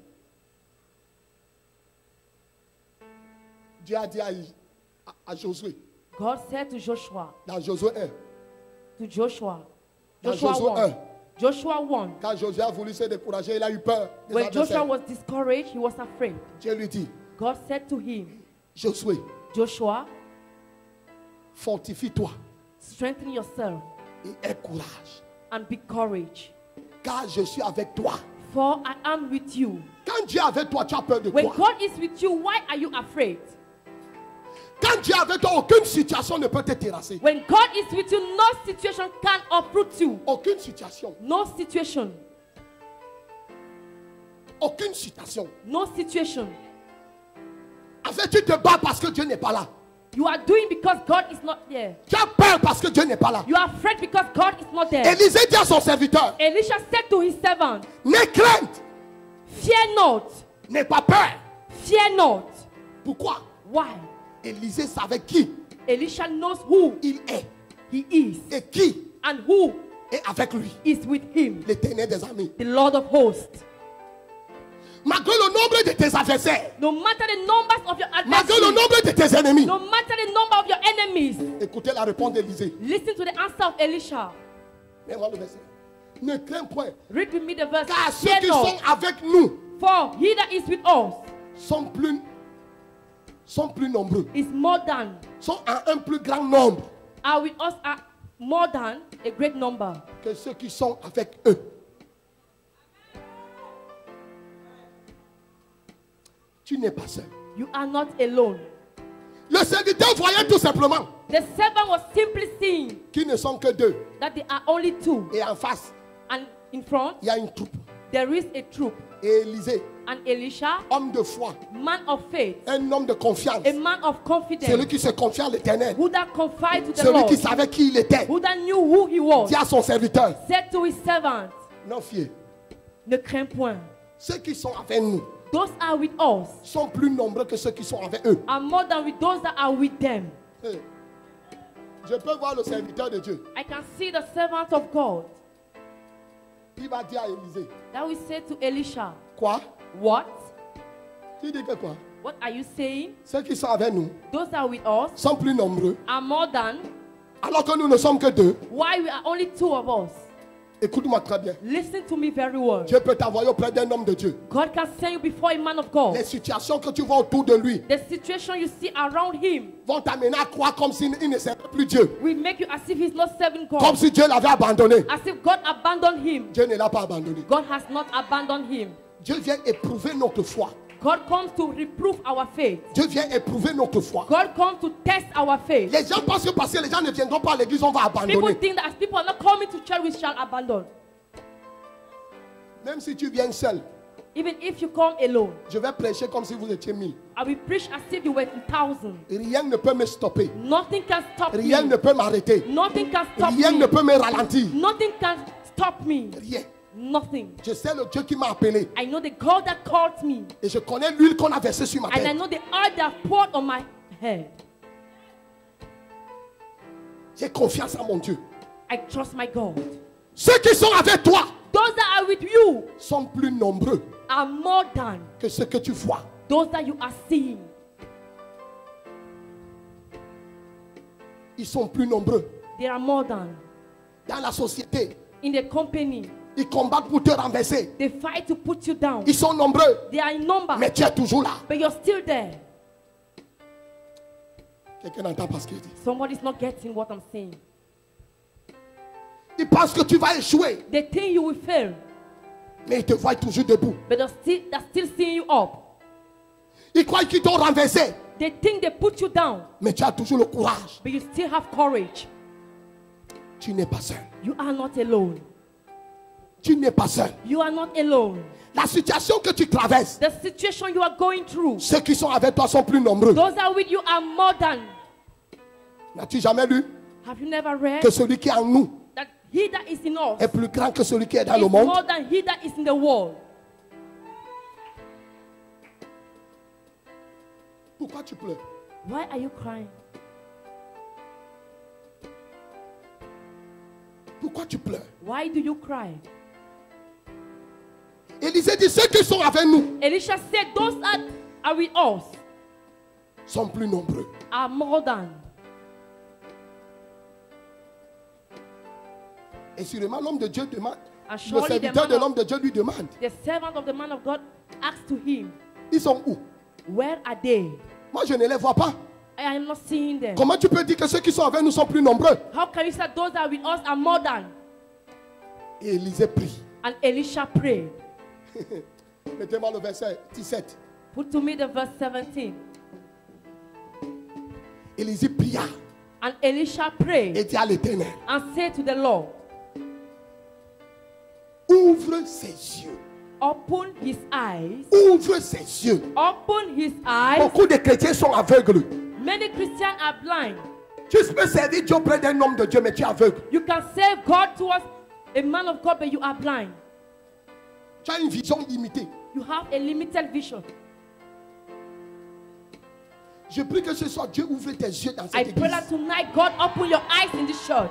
Dieu a dit à Josué, God said to Joshua, dans Josué 1, to Joshua, Dans Joshua Josué 1. 1. Joshua 1. quand Josué a voulu se décourager, il a eu peur. des When adversaires. Joshua was discouraged, he was afraid. Dieu lui dit, God said to him, Josué, Joshua, fortifie-toi strengthen yourself et aie courage, and be courage, car je suis avec toi. for I am with you. Quand Dieu est avec toi, tu as peur de When quoi? God is with you, why are you afraid? Quand Dieu est avec toi, aucune situation ne peut te terrasser. When God is with you, no situation can uproot you. Aucune situation. No situation. Aucune situation. No situation. En fait, tu te bats parce que Dieu n'est pas là. You are doing because God is not there. Tu as peur parce que Dieu n'est pas là. You are afraid because God is not there. Élisée dit à son serviteur, Elisha said to his servant, n'aie crainte, fear not. n'aie pas peur. Fear not. Pourquoi? Why? Élisée savait qui Elisha knows who il est he is et qui and who est avec lui. is with him. L'Éternel des armées. The Lord of hosts. Malgré le nombre de tes adversaires, No matter the numbers of your malgré le adversaries, nombre de tes ennemis, no matter the number of your enemies, écoutez la réponse d'Élisée. listen to the answer of Elisha. Mets-moi le verset. Ne crains point, Read with me the verse. car ceux Fear qui not, sont avec nous for he that is with us sont plus nombreux, is more than, sont en un plus grand nombre are with us are more than a great number. que ceux qui sont avec eux. Tu n'es pas seul. You are not alone. Le serviteur voyait tout simplement The servant was simply seeing qu'ils ne sont que deux. that there are only two, Et en face, and in front il y a une troupe. there is a troop. Et Élisée And Elisha, homme de foi, man of faith, un homme de confiance, a man of confidence, celui qui se confie en l'Éternel, who that confide to the celui Lord, qui savait qui il était, who that knew who he was, dit à son serviteur, said to his servant, non fier, ne crains point. ceux qui sont avec nous Those are with us sont plus nombreux que ceux qui sont avec eux. are more than with those that are with them. Hey, je peux voir le serviteur de Dieu. I can see the servant of God Il va dire à Élisée, that will say to Elisha, quoi? what? Tu dis que quoi? What are you saying? Ceux qui sont avec nous Those that are with us sont plus nombreux, are more than, alors que nous ne sommes que deux. why we are only two of us. Écoute-moi très bien. Listen to me very well. Dieu peut t'envoyer auprès d'un homme de Dieu. God can send you before a man of God. Les situations que tu vois autour de lui The situation you see around him vont t'amener à croire comme s'il ne servait plus Dieu. will make you as if he's not serving God. Comme si Dieu l'avait abandonné. As if God abandoned him. Dieu ne l'a pas abandonné. God has not abandoned him. Dieu vient éprouver notre foi. God comes to reprove our faith. Dieu vient éprouver notre foi. God comes to test our faith. Les gens pensent que parce que les gens ne viendront pas à l'église, on va People abandonner. think that as people are not coming to church, we shall abandon. Même si tu viens seul, Even if you come alone, je vais prêcher comme si vous étiez 1000. I will preach as if you were 1,000. Rien ne peut me stopper. Nothing can stop Rien me. ne peut m'arrêter. Nothing can stop Rien me. ne peut me ralentir. Nothing can stop me. Rien. Nothing. Je sais le Dieu qui m'a appelé. I know the God that called me. Et je connais l'huile qu'on a versée sur ma And I tête. know the oil that poured on my head. J'ai confiance en mon Dieu. I trust my God. Ceux qui sont avec toi Those that are with you sont plus nombreux are more than que ceux que tu vois. those that you are seeing. Ils sont plus nombreux They are more than. dans la société. In the company, Ils combattent pour te renverser. they fight to put you down. Ils sont nombreux, They are in number, mais tu es toujours là. but you're still there. Quelqu'un n'entend pas ce qu'il dit. Somebody's not getting what I'm saying. Ils pensent que tu vas échouer, They think you will fail, mais ils te voient toujours debout. but they're still seeing you up. Ils croient qu'ils t'ont renversé, They think they put you down, mais tu as toujours le courage. but you still have courage. Tu n'es pas seul. You are not alone. Tu n'es pas seul. You are not alone. La situation que tu traverses, The situation you are going through, ceux qui sont avec toi sont plus nombreux. those that are with you are more than. N'as-tu jamais lu Have you never read que celui qui est en nous that he that is in us est plus grand que celui qui est dans is le monde? more than he that is in the world? Pourquoi tu pleures? Why are you crying? Pourquoi tu pleures? Why do you cry? Élisée dit, ceux qui sont avec nous Elisha said, those that are with us sont plus nombreux. are more than. Et sûrement l'homme de Dieu demande, And le surely the serviteur man de of- l'homme de Dieu lui demande, The servant of the man of God asked to him, ils sont où? where are they? Moi je ne les vois pas. I am not seeing them. Comment tu peux dire que ceux qui sont avec nous sont plus nombreux? How can you say those that are with us are more than? Et Élisée prie. And Elisha prayed. Mettez-moi le verset 17. Put to me the verse 17. Élisée pria And Elisha prayed et dit à l'Éternel, and said to the Lord, ouvre ses yeux. open his eyes. Ouvre ses yeux. Open his eyes. Beaucoup de chrétiens sont aveugles. Many Christians are blind. Tu peux servir Dieu auprès d'un homme de Dieu, mais tu es aveugle. You can serve God towards a man of God, but you are blind. Tu as une vision limitée. You have a limited vision. Je prie que ce soir, Dieu ouvre tes yeux dans I cette pray église. that tonight God open your eyes in this church.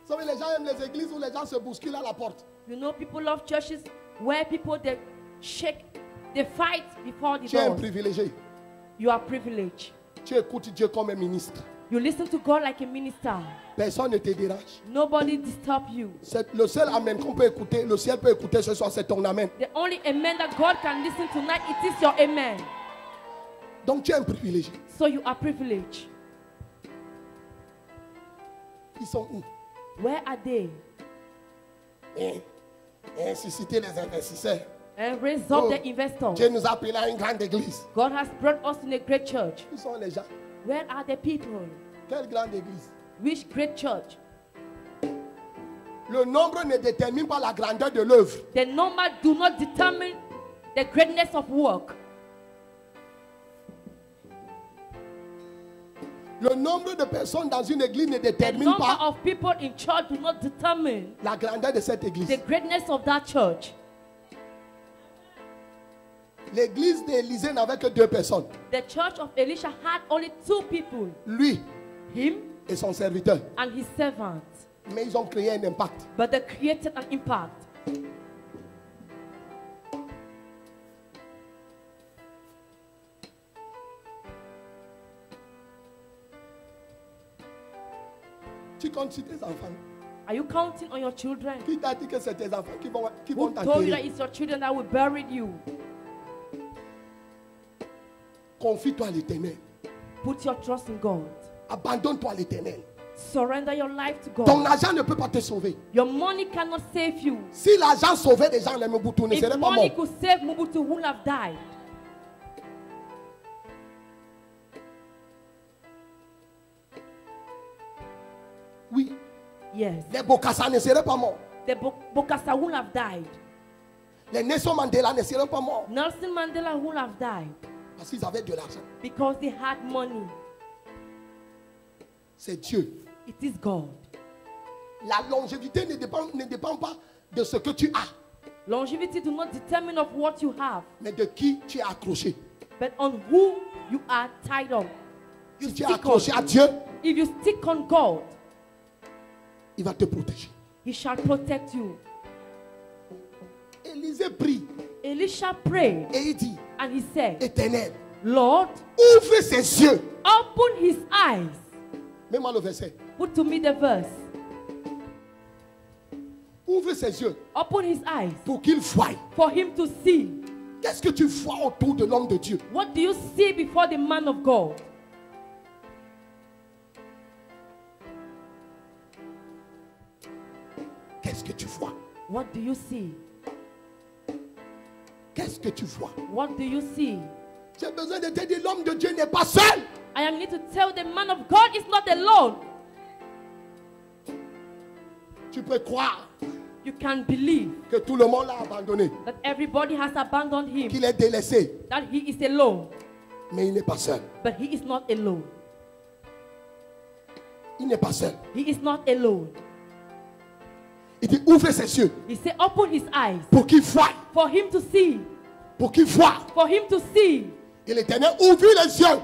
Vous savez, les gens aiment les églises où les gens se bousculent à la porte. You know, people love churches where people they shake, they fight before the Tu es un door. privilégié. You are privileged. Tu écoutes Dieu comme un ministre. You listen to God like a minister. Personne ne te dérange. Nobody disturb you. C'est le seul amen qu'on peut écouter, le ciel peut écouter ce soir, c'est ton amen. The only amen that God can listen tonight, it is your amen. Donc tu es un privilégié. So you are privileged. Ils sont où? Where are they? Et susciter les investisseurs. And raise up Oh, the investors. Dieu nous a appelés à une grande église. God has brought us in a great church. Où sont les gens? Where are the people? Quelle grande église? Which great church? Le nombre ne détermine pas la grandeur de l'œuvre. The number do not determine the greatness of work. Le nombre de personnes dans une église ne The détermine number pas of people in church do not determine la grandeur de cette église. the greatness of that church. L'église d'Élisée n'avait que 2 personnes. The church of Elisha had only 2 people, Lui him et son serviteur. and his servant. Mais ils ont créé un impact. But they created an impact. Tu comptes sur tes enfants. Are you counting on your children? Qui t'a dit que c'est tes enfants qui vont Who told you that t'enterrer? it's your children that will bury you? Confie-toi à l'Éternel. Put your trust in God. Abandonne-toi à l'Éternel. Surrender your life to Ton God. argent ne peut pas te sauver. Your money cannot save you. Si l'argent sauvait des gens, les Mobutu ne If seraient pas money morts. could save Mobutu, who would have died? Oui. Yes. Les Bokassa ne seraient pas morts. The Bokassa would have died. Les Nelson Mandela ne seraient pas morts. Nelson Mandela would have died Parce qu'ils avaient de l'argent. because they had money. C'est Dieu. It is God. La longévité ne dépend pas de ce que tu as, Longevity do not determine of what you have, mais de qui tu es accroché. but on who you are tied up. Si tu es Stick accroché on. à Dieu, If you stick on God, il va te protéger. He shall protect you. Élisée prie Elisha prayed et il dit, and he said, Éternel, Lord, ouvre ses yeux. open his eyes. Mets-moi le verset. Put to me the verse. Ouvre ses yeux Open his eyes pour qu'il voie. for him to see. Qu'est-ce que tu vois autour de l'homme de Dieu? What do you see before the man of God? Qu'est-ce que tu vois? What do you see? Qu'est-ce que tu vois? What do you see? J'ai besoin de te dire, l'homme de Dieu n'est pas seul. I am need to tell the man of God is not alone. Tu peux croire You can believe que tout le monde l'a abandonné, that everybody has abandoned him, qu'il est délaissé, that he is alone, mais il n'est pas seul. but he is not alone. Il n'est pas seul. He is not alone. Il dit, ouvre ses yeux He said, open his eyes pour qu'il voie, for him to see, pour qu'il voie. for him to see. Et l'Éternel ouvrit les yeux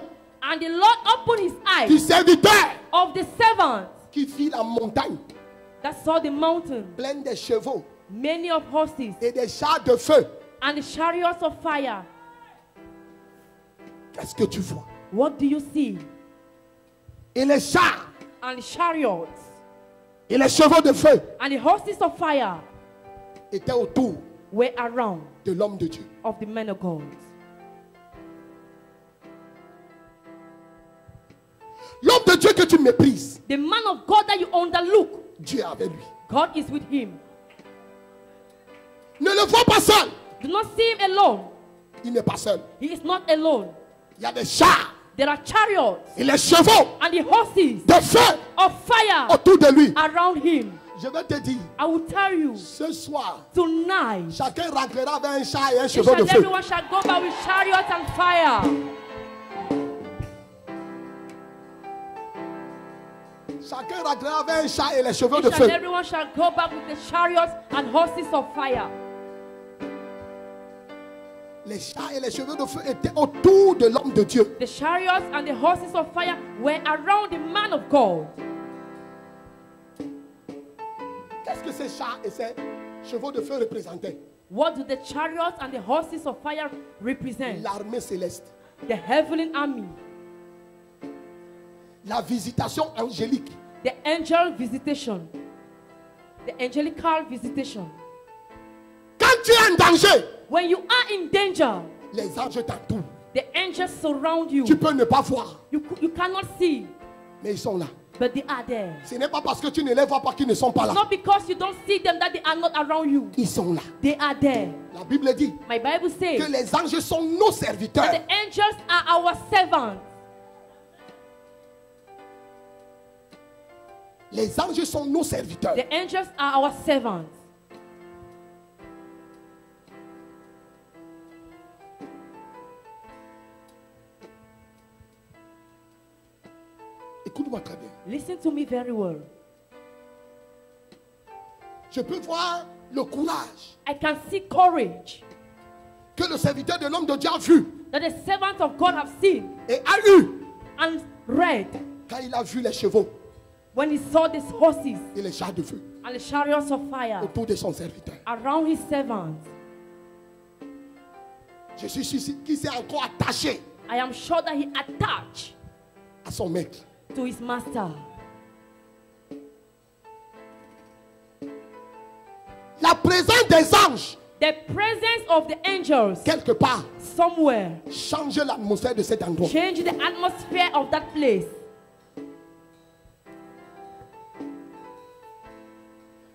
And the Lord opened his du eyes serviteur of the servant qui fit la montagne that saw the mountain, pleine de chevaux many of horses, et des chars de feu. and the chariots of fire. Qu'est-ce que tu vois? What do you see? Et les chars And the chariots et les chevaux de feu and the horses of fire étaient autour were around de l'homme de Dieu. of the men of God. L'homme de Dieu que tu méprises, The man of God that you underlook, Dieu est avec lui. God is with him. Ne le vois pas seul. Do not see him alone. Il n'est pas seul. He is not alone. Il y a des chars There are chariots et les chevaux and the horses de feu of fire autour de lui. around him. Je vais te dire, I will tell you ce soir, tonight, chacun rentrera avec un char et un each cheval de and feu. everyone shall go back with chariots and fire. Chacun rentrera avec un char et les chevaux de Each and feu. everyone shall go back with the chariots and horses of fire. Les chars et les chevaux de feu étaient autour de l'homme de Dieu. The chariots and the horses of fire were around the man of God. Qu'est-ce que ces chars et ces chevaux de feu représentaient? What do the chariots and the horses of fire represent? L'armée céleste. The heavenly army, La visitation angélique. the angel visitation, the angelical visitation. Quand tu es en danger, When you are in danger, les anges t'entourent. the angels surround you. Tu peux ne pas voir, You cannot see, mais ils sont là. but they are there. Ce n'est pas parce que tu ne les vois pas qu'ils ne sont pas là. Not because you don't see them that they are not around you. Ils sont là. They are there. La Bible dit My Bible que says les anges sont nos that serviteurs. the angels are our servants. Les anges sont nos serviteurs. The angels are our servants. Écoute-moi très bien. Listen to me very well. Je peux voir le courage I can see courage que le serviteur de l'homme de Dieu a vu that the servants of God have seen et a eu and read quand il a vu les chevaux when he saw these horses et les chars de feu and the chariots of fire autour de son serviteur. around his servants. Je suis sûr qu'il s'est encore attaché I am sure that he attached à son maître. to his master. La présence des anges, The presence of the angels quelque part, somewhere change l'atmosphère de cet endroit. change the atmosphere of that place.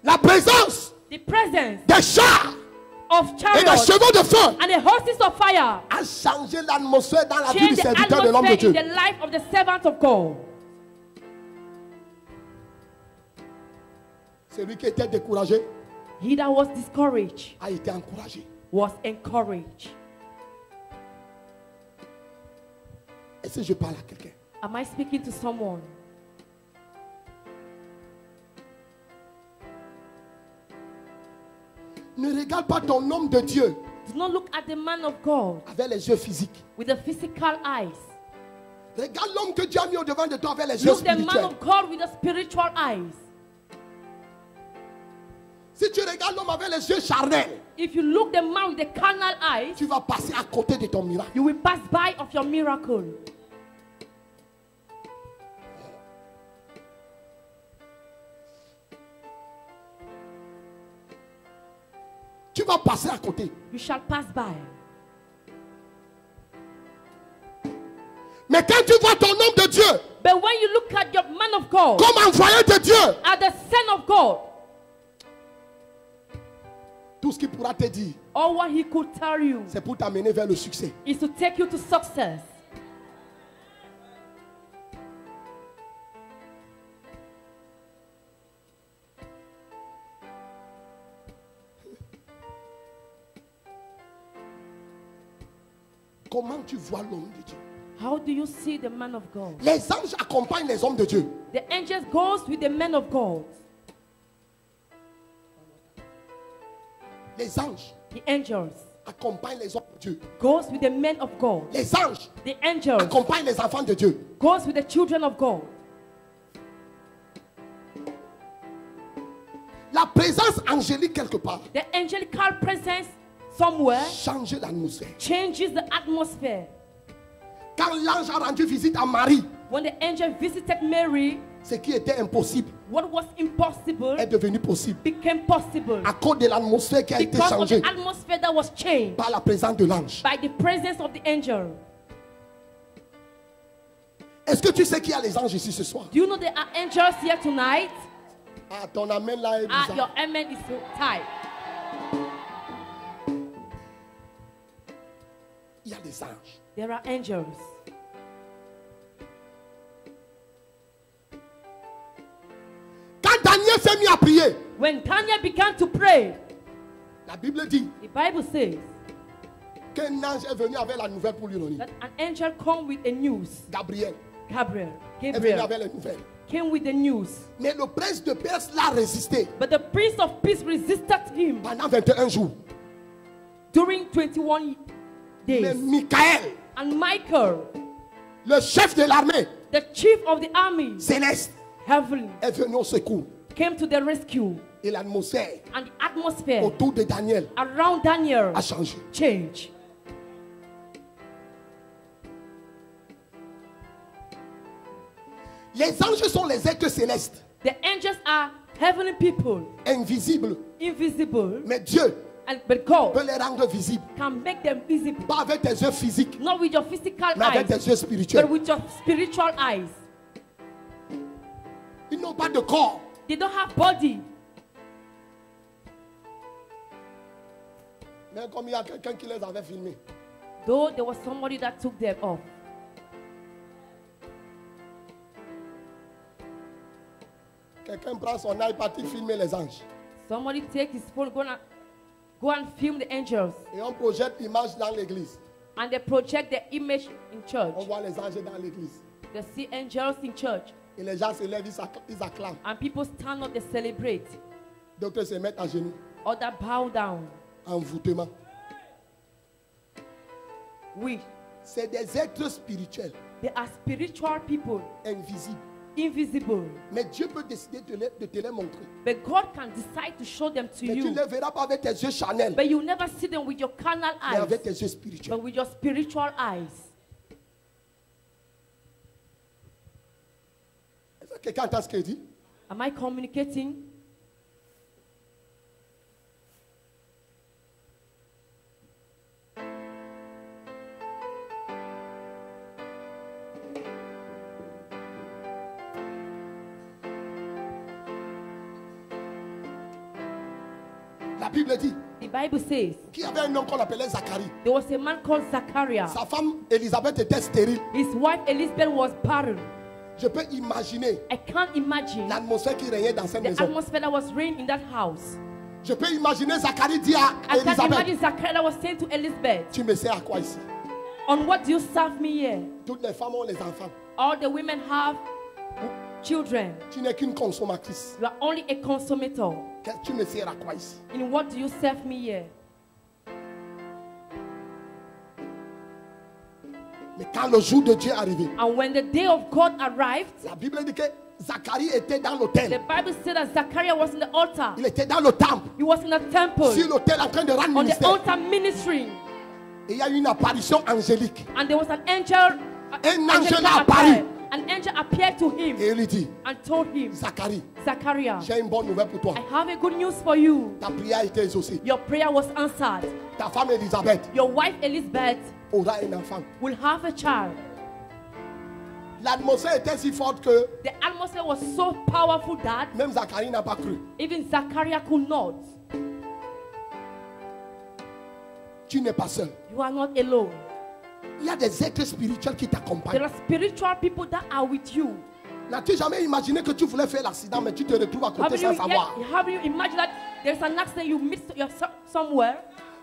La présence The presence des chars of et des chariots chevaux de feu and the horses of fire a changé l'atmosphère dans la vie du change the serviteur de l'homme de atmosphere Dieu. in the life of the servant of God. Celui qui était découragé He that was discouraged a été encouragé. was encouraged. Est-ce que je parle à quelqu'un? Am I speaking to someone? Ne regarde pas ton homme de Dieu Do not look at the man of God avec les yeux physiques. with the physical eyes. Regarde l'homme que Dieu a mis au devant de toi avec les yeux Look the man spirituels. of God with the spiritual eyes. Si tu regardes l'homme avec les yeux charnels, If you look the man with the carnal eyes, tu vas passer à côté de ton miracle. you will pass by of your miracle. Tu vas passer à côté. You shall pass by. Mais quand tu vois ton homme de Dieu But when you look at your man of God, comme envoyé de Dieu, at the son of God, tout ce qu'il pourra te dire, all what he could tell you c'est pour t'amener vers le succès. is to take you to success. Comment tu vois l'homme de Dieu? How do you see the man of God? Les anges accompagnent les hommes de Dieu. The angels goes with the men of God. Les anges The angels accompagnent les hommes de Dieu. goes with the men of God. Les anges The angels accompagnent les enfants de Dieu. goes with the children of God. La présence angélique quelque part The angelical presence somewhere change l'atmosphère. changes the atmosphere. Quand l'ange a rendu visite à Marie, When the angel visited Mary, ce qui était impossible what was impossible est devenu possible became possible à cause de l'atmosphère qui a été because of changée the atmosphere that was changed par la présence de l'ange. by the presence of the angel. Est-ce que tu sais qu'il y a les anges ici ce soir? Do you know there are angels here tonight? Ah, ton amen là est Ah, bizarre. your amen is so tight. Il y a des anges. There are angels. Quand Daniel s'est mis à prier, When Daniel began to pray, la Bible dit the Bible says qu'un ange est venu avec la nouvelle pour lui donner. that an angel come with a news. Gabriel Gabriel est venu Gabriel avec les nouvelles. came with the news. Mais le prince de Perse l'a résisté But the Prince of Peace resisted him pendant 21 jours. during 21 Mais days. Michael, And Michael, le chef de l'armée the chief of the army, céleste, heaven, est venu au secours. came to the rescue. Et l'atmosphère And the atmosphere autour de Daniel around Daniel a changé. changed. Les anges sont les êtres célestes, The angels are heavenly people, invisibles. invisible, Mais Dieu but God peut les rendre visibles. can make them visible. Pas avec tes yeux physiques, Not with your physical mais avec eyes, tes yeux spirituels. but with your spiritual eyes. Ils n'ont pas de corps. They don't have body. Mais comme il y a quelqu'un qui les avait filmés. Though there was somebody that took them off. Quelqu'un prend son iPad et filme les anges. Somebody take his phone, go and film the angels. Et on projette l'image dans l'église. And they project the image in church. On voit les anges dans l'église. They see angels in church. Et les gens se lèvent, ils acclament. And people stand up, they celebrate. D'autres se mettent à genoux. Others bow down. Envoûtement. We, C'est des êtres spirituels, they are spiritual people, invisibles. invisible. Mais Dieu peut décider de te les montrer. But God can decide to show them to Mais tu ne you. les verras pas avec tes yeux charnels, But you never see them with your carnal mais avec eyes, tes yeux spirituels. but with your spiritual eyes. Est-ce que quelqu'un entend ce qu'il dit? Am I communicating? La Bible dit The Bible says qu'il y avait un homme qu'on appelait Zacharie. there was a man called Zachariah. Sa femme Élisabeth était stérile. His wife Elizabeth was barren. Je peux imaginer I can't imagine l'atmosphère qui régnait dans cette the maison. atmosphere that was reigning in that house. Je peux imaginer Zacharie dire à I can Élisabeth, imagine Zachariah was saying to Elizabeth, tu me sers à quoi ici? on what do you serve me here? Toutes les femmes ont les enfants. All the women have children. Tu n'es qu'une consommatrice. You are only a consummator. Tu me sers à quoi ici? In what do you serve me here? Mais quand le jour de Dieu est arrivé, And when the day of God arrived, la Bible dit que Zacharie était dans the l'autel. Bible said that Zachariah was in the altar. Il était dans le temple, He was in the temple, sur l'autel en train de rendre on the ministère. altar ministering. Et il y a eu une apparition angélique. And there was an angel. Un angelic ange a appeared. apparu. An angel appeared to him Et il lui dit, and told him, Zacharie, Zachariah, j'ai une bonne nouvelle pour toi. I have a good news for you. Ta prière a été exaucée. Your prayer was answered. Ta femme Élisabeth Your wife Elizabeth aura un enfant. will have a child. L'atmosphère était si forte que The atmosphere was so powerful that même Zacharie n'a pas cru. even Zachariah could not. Tu n'es pas seul. You are not alone. Il y a des êtres spirituels qui There t'accompagnent. are spiritual people that are with you. N'as-tu jamais imaginé que tu voulais faire l'accident, mais tu te retrouves à côté sans savoir? Have you imagined that there's an accident, you missed yourself somewhere?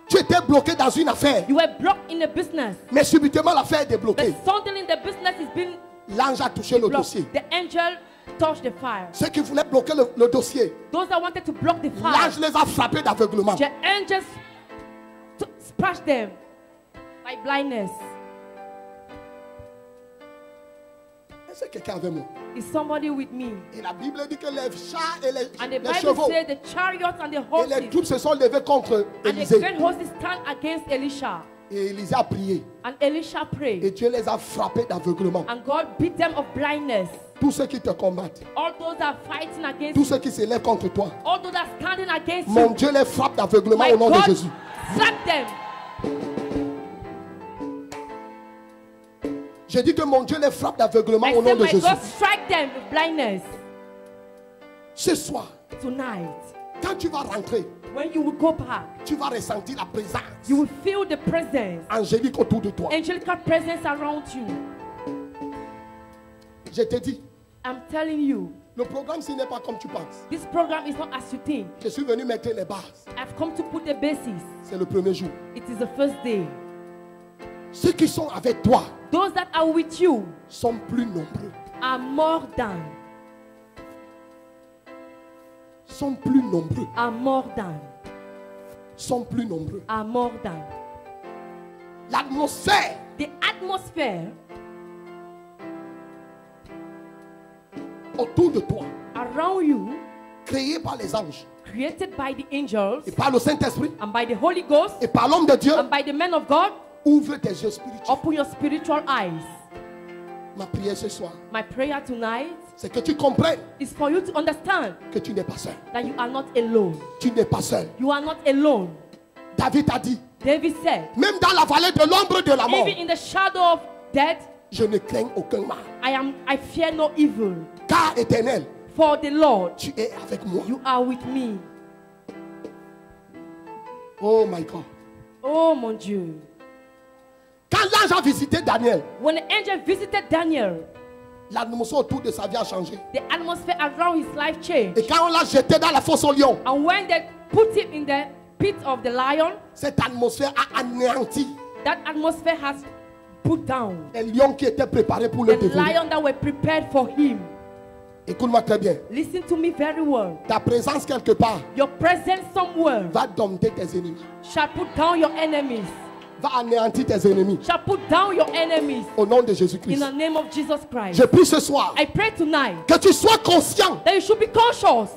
Tu étais bloqué dans une affaire, You were blocked in a business. mais subitement l'affaire est But débloquée. something in the business is being L'ange a touché le blocked. dossier. The angel touched the fire. Ceux qui voulaient bloquer le dossier, Those that wanted to block the fire, l'ange les a frappés d'aveuglement. the angels splashed them by blindness. Est-ce que quelqu'un avec moi? Is somebody with me? Et la Bible dit que les chars et And the les Bible chevaux says the chariots and the et horses les troupes se sont levés contre and the Élisée. great horses stand against Elisha. Et Élisée a prié. And Elisha Et prayed. Dieu les a frappés d'aveuglement. And God beat them of blindness. Tous ceux qui te combattent, All those that are fighting against tous you, ceux qui se lèvent contre toi, all those that are standing against mon you, Dieu les frappe d'aveuglement my au nom de God, Jésus. slap them. J'ai dit que mon Dieu les frappe d'aveuglement I au nom said, de my Jésus. God, strike them with blindness Ce soir, tonight. quand tu vas rentrer, When you will go back, tu vas ressentir la présence you will feel the presence, angélique autour de toi. angelical presence around you. Je te dis, I'm telling you, le programme, ce n'est pas comme tu penses. this program is not as you think. Je suis venu mettre les bases. I've come to put the basis. C'est le premier jour. It is the first day. Ceux qui sont avec toi Those that are with you sont plus nombreux. are more than, Sont plus nombreux. are more than, Sont plus nombreux. are more than. L'atmosphère The atmosphere autour de toi, around you, créée par les anges created by the angels et par le Saint-Esprit and by the Holy Ghost et par l'homme de Dieu, and by the men of God, ouvre tes yeux spirituels. open your spiritual eyes. Ma prière ce soir, My prayer tonight c'est que tu comprennes is for you to understand que tu n'es pas seul. that you are not alone. Tu n'es pas seul. You are not alone. David a dit, David said, même dans la vallée de l'ombre de la mort, even in the shadow of death, je ne crains aucun mal. I fear no evil. Car éternel, For the Lord, tu es avec moi. you are with me. Oh my God. Oh mon Dieu. Quand l'ange a visité Daniel, When the angel visited Daniel, l'atmosphère autour de sa vie a changé. The atmosphere around his life changed. Et quand on l'a jeté dans la fosse au lion, And when they put him in the pit of the lion, cette atmosphère a anéanti that atmosphere has put down les lions qui étaient préparés pour le the dévorer. lion that were prepared for him. Écoute-moi très bien. Listen to me very well. Ta présence quelque part Your presence somewhere va dompter tes ennemis. shall put down your enemies. Va anéantir tes ennemis. Shall put down your enemies Au nom de in Jésus-Christ. the name of Jesus Christ. Je prie ce soir I pray tonight que tu sois conscient that you should be conscious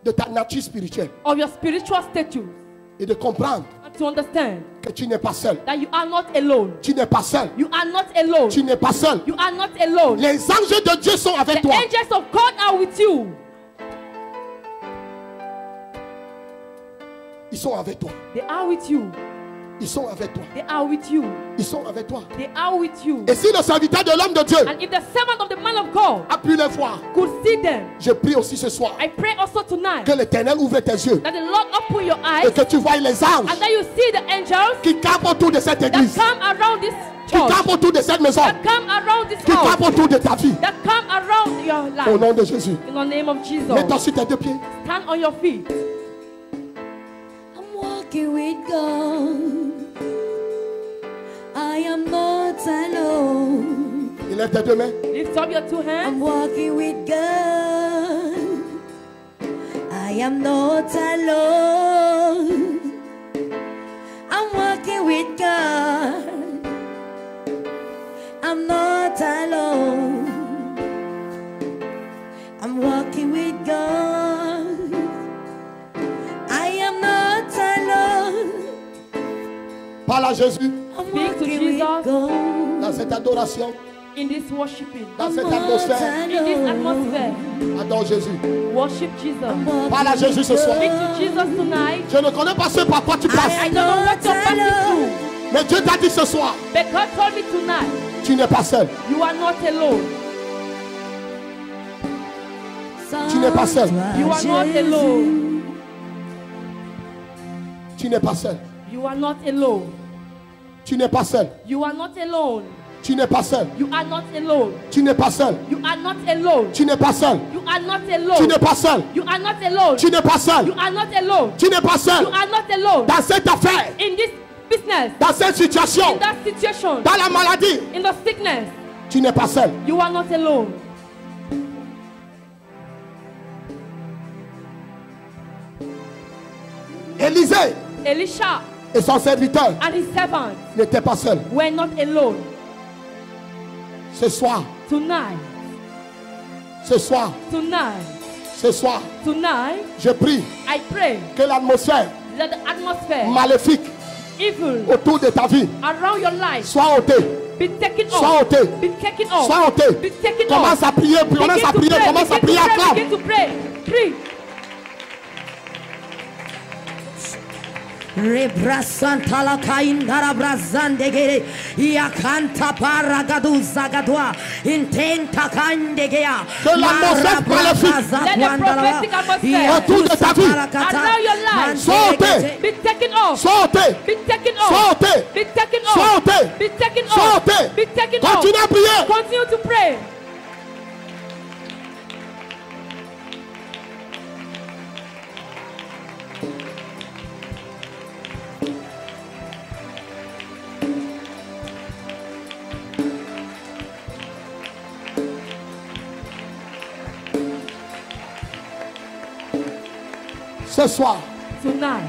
de ta nature spirituelle of your spiritual status et de comprendre and to understand que tu n'es pas seul. that you are not alone. Tu n'es pas seul. You are not alone. Tu n'es pas seul. You are not alone. Les anges de Dieu sont avec The toi. angels of God are with you. Ils sont avec toi. They are with you. Ils sont avec toi. They are with you. Ils sont avec toi. They are with you. Et si le serviteur de l'homme de Dieu And if the servant of the man of God a pu les voir, could see them, je prie aussi ce soir I pray also tonight que l'Éternel ouvre tes yeux that the Lord open your et eyes que tu vois les anges and that you see the angels qui campent autour de cette that église, come around this qui church, campent autour de cette maison, that come around this qui house, campent autour de ta vie. that come around your Au life. nom de Jésus. In the name of Jesus, Mets-toi sur tes deux pieds. stand on your feet. I'm walking with God. I am not alone. Lève tes deux mains. Lift up your two hands. I'm walking with God. I am not alone. I'm walking with God. I'm not alone. I'm walking with God. I am not alone. Parle à Jésus I'm Speak to walking with Jesus. God. dans cette adoration, In this worshiping, dans cette atmosphère. in this atmosphere, Adore Jésus. worship Jesus. Parle à Jésus ce soir. Speak to Jesus tonight. Je ne connais pas ce par quoi tu I passes, don't know what you're passing through, mais Dieu t'a dit ce soir, but God told me tonight, tu n'es pas seul. you are not alone. Tu n'es pas seul. You are not alone. Tu n'es pas seul. You are not alone. Tu n'es pas seul. You are not alone. Tu n'es pas seul. You are not alone. Tu n'es pas seul. You are not alone. Tu n'es pas seul. You are not Tu alone. n'es pas seul. You are not alone. Tu n'es pas You seul. are not alone. Tu n'es pas seul. You are not alone. Dans cette affaire, In this business, dans cette situation, in that situation, dans la maladie, in the sickness, tu n'es pas seul. you are not alone. Élisée Elisha et son serviteur and his servants n'étaient pas seuls. were not alone. Ce soir, Tonight, ce soir, tonight, ce soir, tonight, je prie I pray que l'atmosphère that the atmosphere, maléfique evil autour de ta vie around your life soit ôtée. be taken Sois off. ôté. Be taken off. Sois ôté. Be taken Commence off. à prier, commence à prier, commence à prier, acclame. Begin to pray. Pray. Rebrasantala kaindara brazandegere yakanta paragadu zagadwa intenta kandegea Que l'atmosphère maléfique autour de ta vie Allow your life soit ôtée. be taken off. Sois ôté. Be taken Sois off. ôté. Be taken Sois off. ôté. Be taken Sois off. ôté. Be taken off. Continue à prier. Continue to pray. Ce soir, Tonight,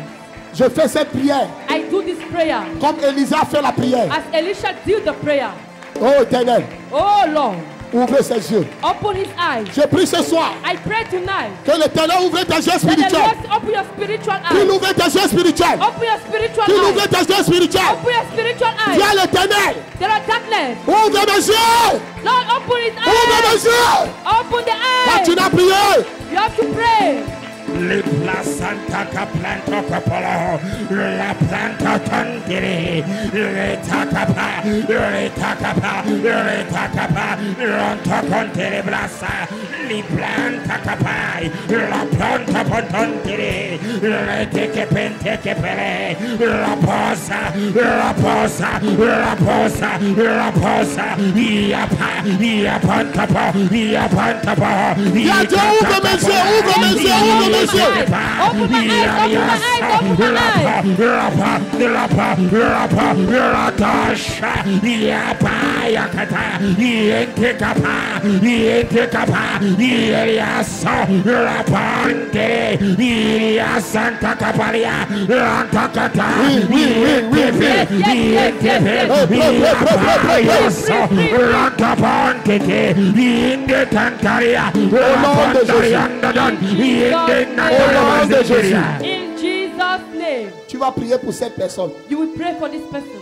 je fais cette prière I do this prayer comme Élisée a fait la prière. as Elisha did the prayer. Oh Éternel, Oh Lord, ouvre ses yeux. open his eyes. Je prie ce soir I pray tonight que l'Éternel ouvre tes yeux that the spirituels. Lord open your spiritual Qu'il eyes. ouvre tes yeux spirituels. Open your spiritual Qu'il ouvre eyes. tes yeux spirituels. Open your spiritual eyes. Viens l'Éternel. There are darkness. Ouvre mes yeux. Lord, open his Ouvre mes eyes. yeux. Open the eyes. Continue à prier. You have to pray. La Santa Caplanto Capolo, la planta tandiri, retacapa, retacapa, retacapa, ronto contere blassa, li planta capai, la planta pontondere, rete che pente che pere, la posa, la posa, la posa, la posa, ia panta pa, ia panta pa, ia ouvre mes yeux, ouvre mes yeux, ouvre mes yeux. Open my eyes, open my eyes, open my In Jesus' name. Tu vas prier pour cette personne. You will pray for this person.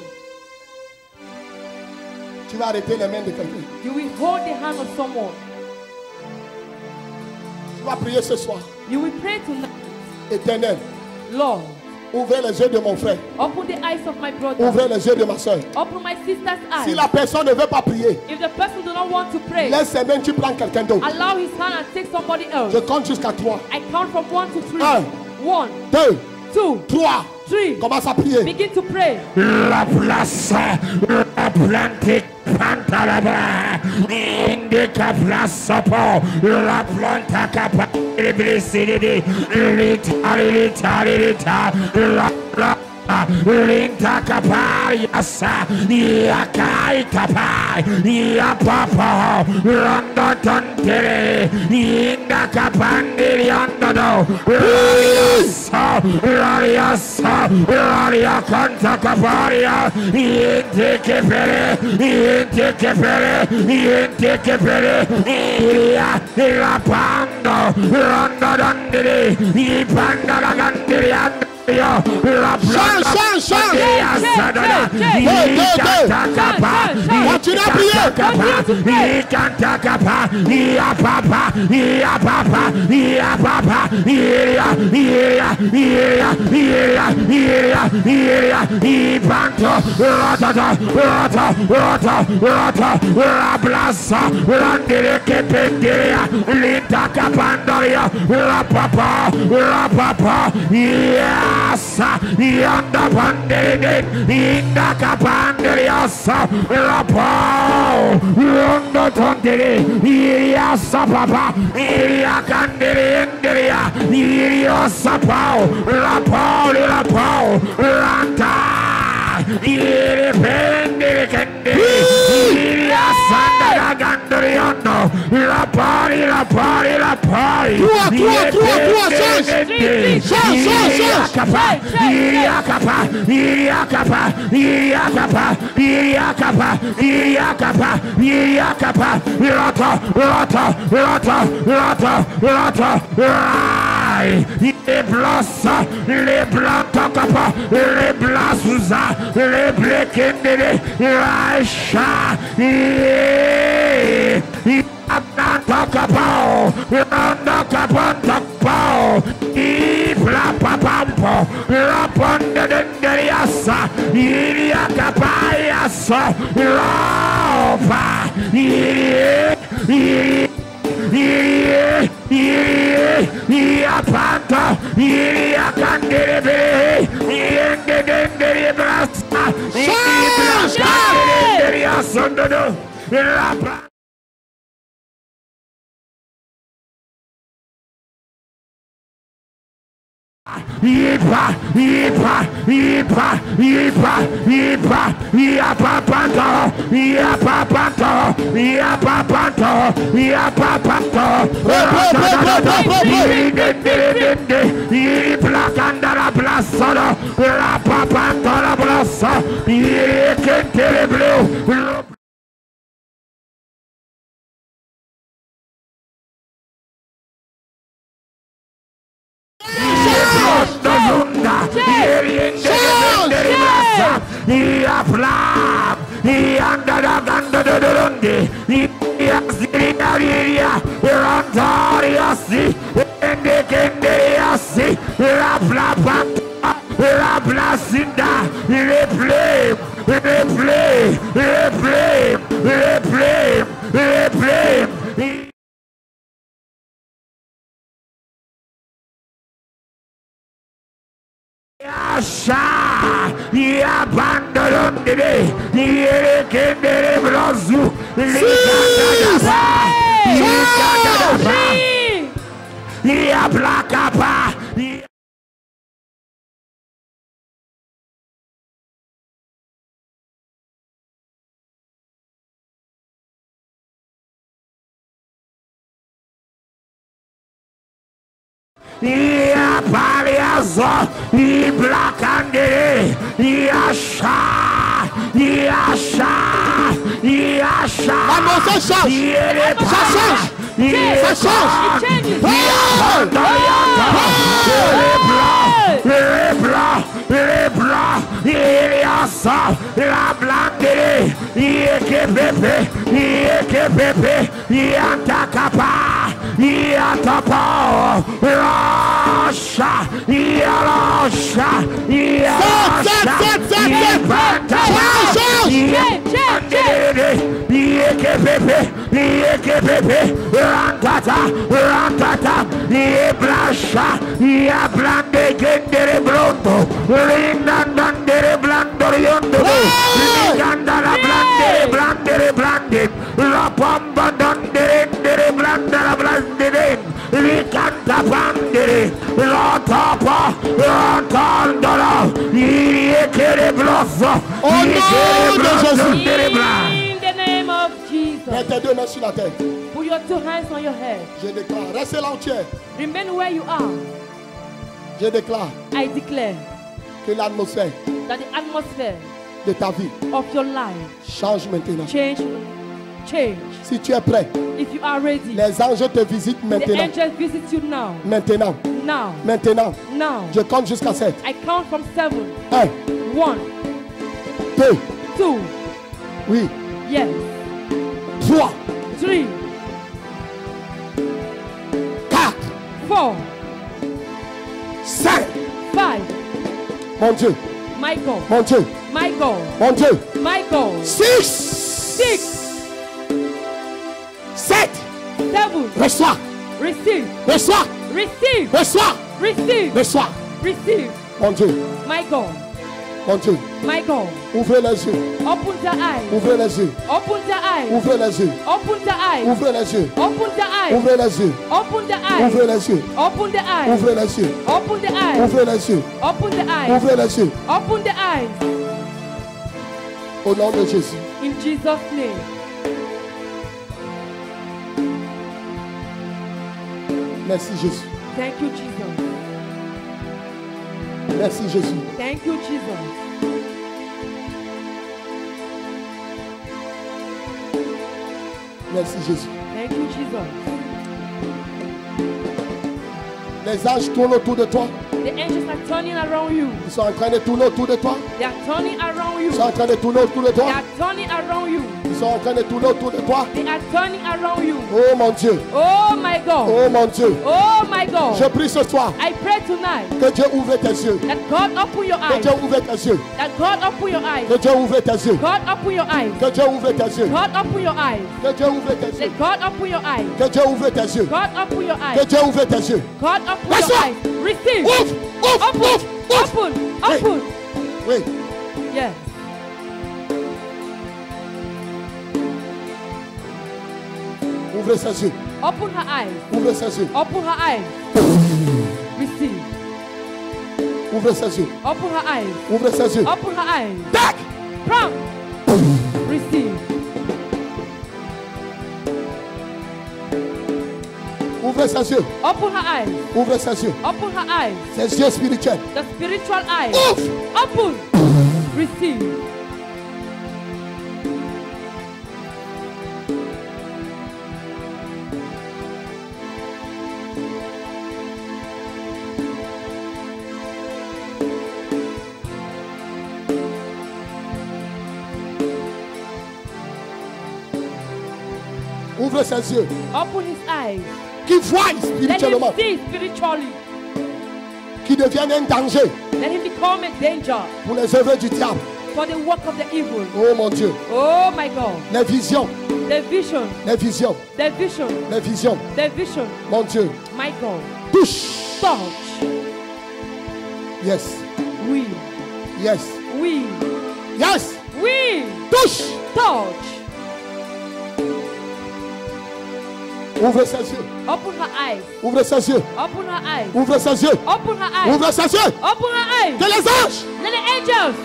Tu vas arrêter les mains de quelqu'un. You will hold the hand of someone. Tu vas prier ce soir. You will pray tonight. Éternel, Lord, ouvrez les yeux de mon frère. open the eyes of my brother. Ouvrez les yeux de ma soeur. Open my sister's eyes. Si la personne ne veut pas prier, If the person do not want to pray, laisse ses mains, tu prends quelqu'un d'autre. allow his hand and take somebody else. Je compte jusqu'à 3. I count from 1 to 3. Un. 1, 2, 2, 3. 3. Commence à prier. Begin to pray. La plaza, la plante pantalaba, indica plaza po, la planta capa, l'ibrisidi, l'ita, la Linta capai asa, ia kai capai, ia papa, rondo tontere, inda capandiri andono, raria canta caparia, inte che pere, ia la pando, rondo dandiri, i panda la gandiri ando. Yanda bandere, inda capanderiasa, la pau, yanda tondere, iriasa papa, iria candere, enderia, iriosa pau, la pau, ranta, iri pendere candere, iria sanda ganderiano, la pari, les blancs capa, les blancs souza, les blequendere, racha, Abnanta capao, Randa capanta pao, Ibla papampo, Raponde denderiasa, Iria capaiasa, Ropa, Ia panta, Iria canderebe, Iende denderi brasta, Ibla canderiasa, Rapa. Ia flam, ia andada ganda de donde, ia siriaria, rantaria si, ende kenderia si, la flapata, la placinda, replay. Yasha, Yabandolondere, Yerekendere Brozu, Likadadaba, Likadadaba, Yablakaba. Ia paliazo, I blakandere, Yasha, Yasha, Yasha. Ça change. Ça change. Ça change. Les blancs, il y a ça, la blandere, il y a que bébé, il y a ta capa, il y a ta peau, rocha, il y a rocha, il y a rocha, il y a bébé, rantata, il blancha, il a blande gendere brondo, rindandere blandoriondo, rigandala blande, la pomba dandere blanda la blande, ricanta bandere, la tapa, rantandala, il est que les bloffo, Au nom de Jésus. In the name of Jesus. Mets tes deux mains sur la tête. Put your 2 hands on your head. Je déclare, restez là entière. Remain where you are. Je déclare I declare que l'atmosphère that the atmosphere de ta vie of your life change maintenant. change. Si tu es prêt, If you are ready, les anges te visitent the maintenant. angels visit you now. Maintenant. Now. Maintenant. Now. Je compte jusqu'à 7. I count from 7. 1, 1, 2, 2, oui, yes, 3, 3, 4, 4, 5. 5. Mon Dieu, Michael, mon Dieu, Michael, mon Dieu. Michael. 6, 6, 7. 7. Reçois, Receive, reçois, receive, reçois, receive, reçois. receive. Mon Dieu, Michael, mon Dieu. Michael. Ouvrez les yeux, Open the eyes. ouvrez les yeux, Open the eyes. ouvrez les yeux, Open the eyes. ouvrez les yeux, Open the eyes. ouvrez les yeux, Open the eyes. ouvrez les yeux, Open the eyes. ouvrez les yeux, Open the eyes. ouvrez les yeux, Open the eyes. ouvrez les yeux. Open the eyes. Au nom de Jésus. In Jesus' name. Merci Jésus. Thank you, Jesus. Merci Jésus. Thank you, Jesus. Merci Jésus. Thank you, Jesus. Les anges tournent autour de toi. The angels are turning around you. Ils sont en train de tourner autour de toi. They are turning around you. Ils sont en train de tourner autour de They toi. are turning around you. Ils sont en train de tourner autour de toi. They are turning around you. Oh mon Dieu. Oh my God. Oh mon Dieu. Oh my God. Je prie ce soir I pray tonight que Dieu ouvre tes yeux. that God open your Que eyes. Dieu ouvre tes yeux. That God open your eyes. Que Dieu ouvre tes yeux. God open your eyes. Que Dieu ouvre tes yeux. God open your eyes. Que Dieu ouvre tes yeux. Let God open your eyes. Que Dieu ouvre tes yeux. God open your Que eyes. Dieu ouvre tes yeux. God open That's your all. eyes. Receive. Ouvre, ouvre, Open. ouvre, ouvre. Open. Open. Oui. Yes. Ouvrez ses yeux. Open her eyes. Ouvrez ses yeux. Open her eyes. Receive. Ouvrez ses yeux. Open her eyes. Ouvrez ses yeux. Open her eyes. Tac. Prompt. Receive. Ouvrez ses yeux. Open her eyes. Ouvrez ses yeux. Open her eyes. Ses yeux spirituels. The spiritual eyes. Ouvre. Open. Receive. Ouvrez ses yeux. Open his eyes. Qui voient Let him spirituellement. see spiritually. Qui deviennent un danger Let him become a danger pour les œuvres du diable. for the work of the evil. Oh mon Dieu. Oh my God. Les visions. The vision. Les visions. The vision. Les visions. The vision. Mon Dieu. My God. Touche. Touch. Yes. Oui. Yes. Oui. Yes. Oui. Touche. Touch. Ouvre ses yeux. Open her eyes. Ouvre ses yeux. Open her eyes. Ouvre ses yeux. Open her eyes. Ouvre ses yeux. Open her eyes. Que les anges. Let the angels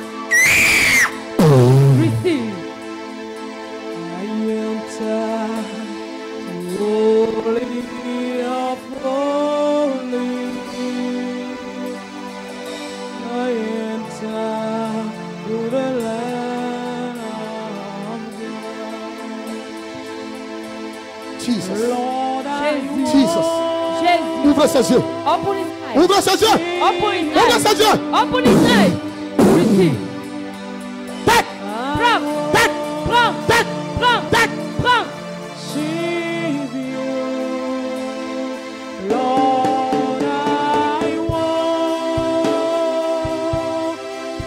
receive. I enter holy of holy. I enter to the land of God. Jesus. Lord, I Jesus. Jesus. Jesus. Ouvre ses yeux. Open his eyes. Ouvre ses yeux. Open his Ouvre eyes. ses yeux. Open his eyes. Receive. Tac. Prends. Tac. Prends. Tac. Prends. Tac. Prends. receive you. Lord, I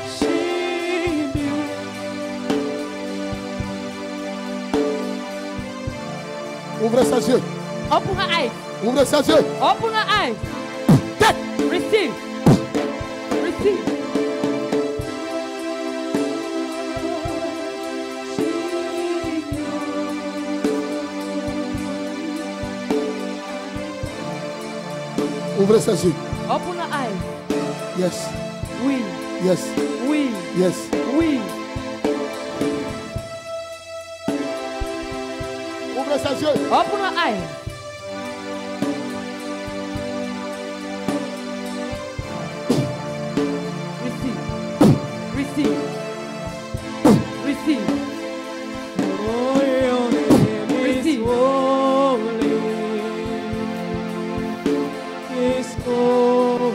worship you. Ouvre ses yeux. Open her eyes. Ouvre ses yeux. Open her eyes. Tac. Receive. Receive. Ouvre ses yeux. Open her eyes. Yes. Oui. Yes. Oui. Yes. Oui. Ouvre ses yeux. Open her eyes. Receive. Receive. Receive. Oh, your name is Receive. holy. Is holy.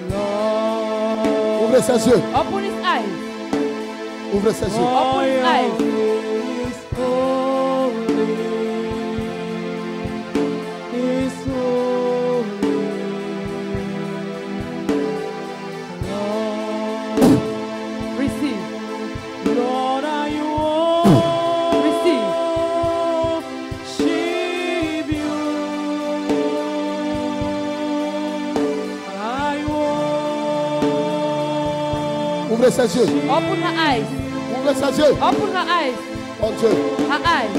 Lord, Ouvre ses yeux. Open his eyes. Ouvre ses yeux. Open his eyes. is holy. Is holy. Receive. Lord, I Receive. worship you. I Ouvre ses yeux. Open her eyes. Ouvre ses yeux. Open her eyes. Mon Dieu. Her eyes.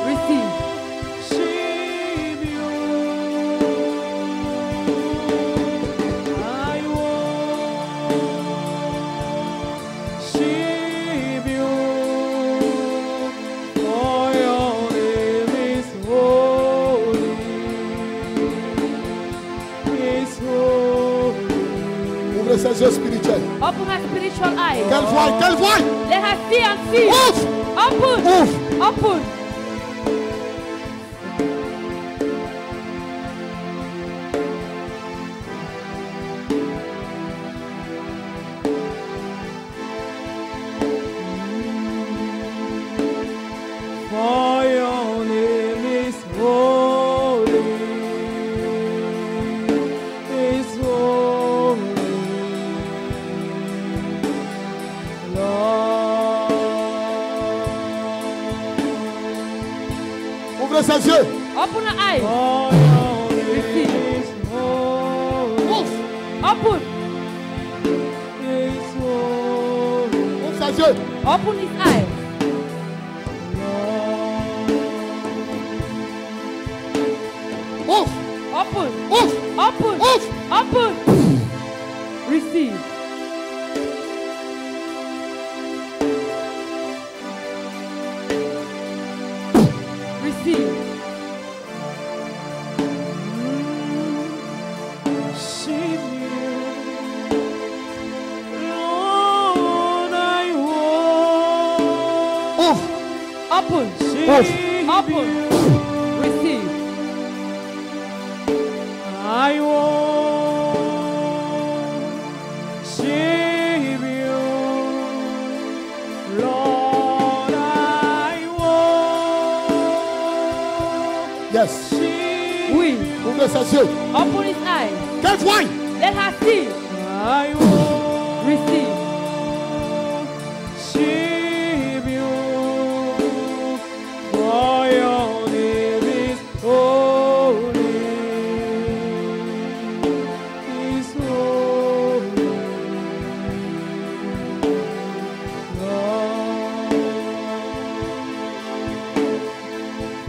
Receive. worship you. I worship you. For your name is holy. Is holy. Ouvre ses yeux spirituels. Open her spiritual eyes. Qu'elle voie. Qu'elle voie. Let her see and see. Ouvre. Open. Ouvre. Open. For your name is holy, is holy, Lord. Ouvre ses yeux. Open her eyes. For your name is holy, Ouvre. Open. is holy, Ouvre ses yeux. Open his eyes. Ouvre. Open. Ouvre. Open. Ouvre. Open. Receive. Receive. worship you. Lord, I Ouvre. Open. worship Open. you. Receive. I worship you, Lord. I Yes. worship Oui. Ouvre ses yeux. Open his eyes. Qu'elle voie. Let her see. I Receive. worship you, for your name is holy.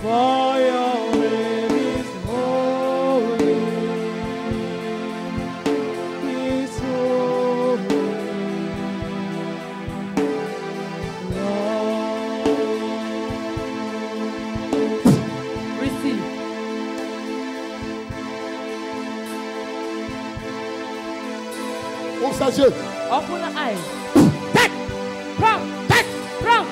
For your name is holy. Is holy. Receive. Ouvre ses yeux. Open the eyes. From. From. From.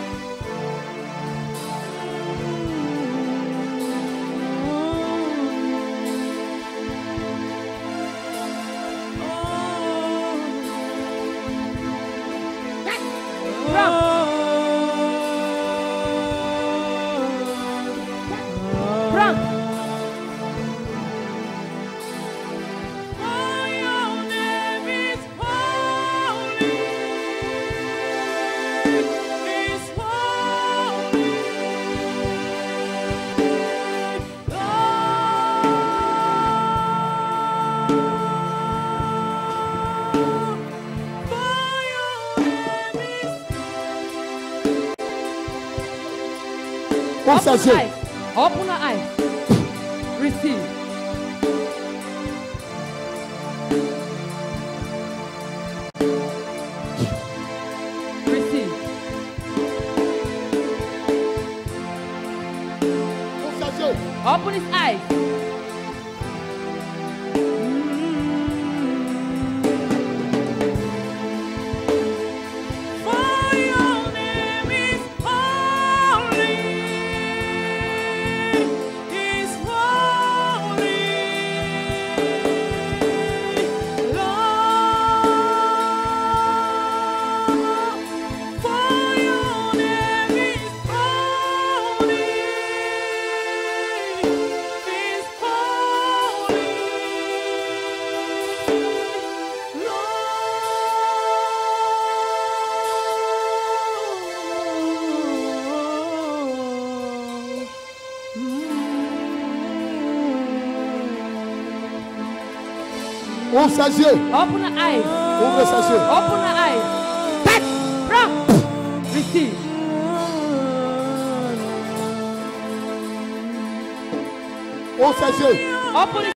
Ouvre ses yeux. Eyes. Open the eyes. Receive. Receive. Ouvre ses yeux. Open his eyes. For your name is holy. Is holy. Lord, for your name is holy. Is holy. Ouvre ses yeux. Open the eyes. Ouvre ses yeux. Open the eyes. From. Receive. Ouvre ses yeux. Open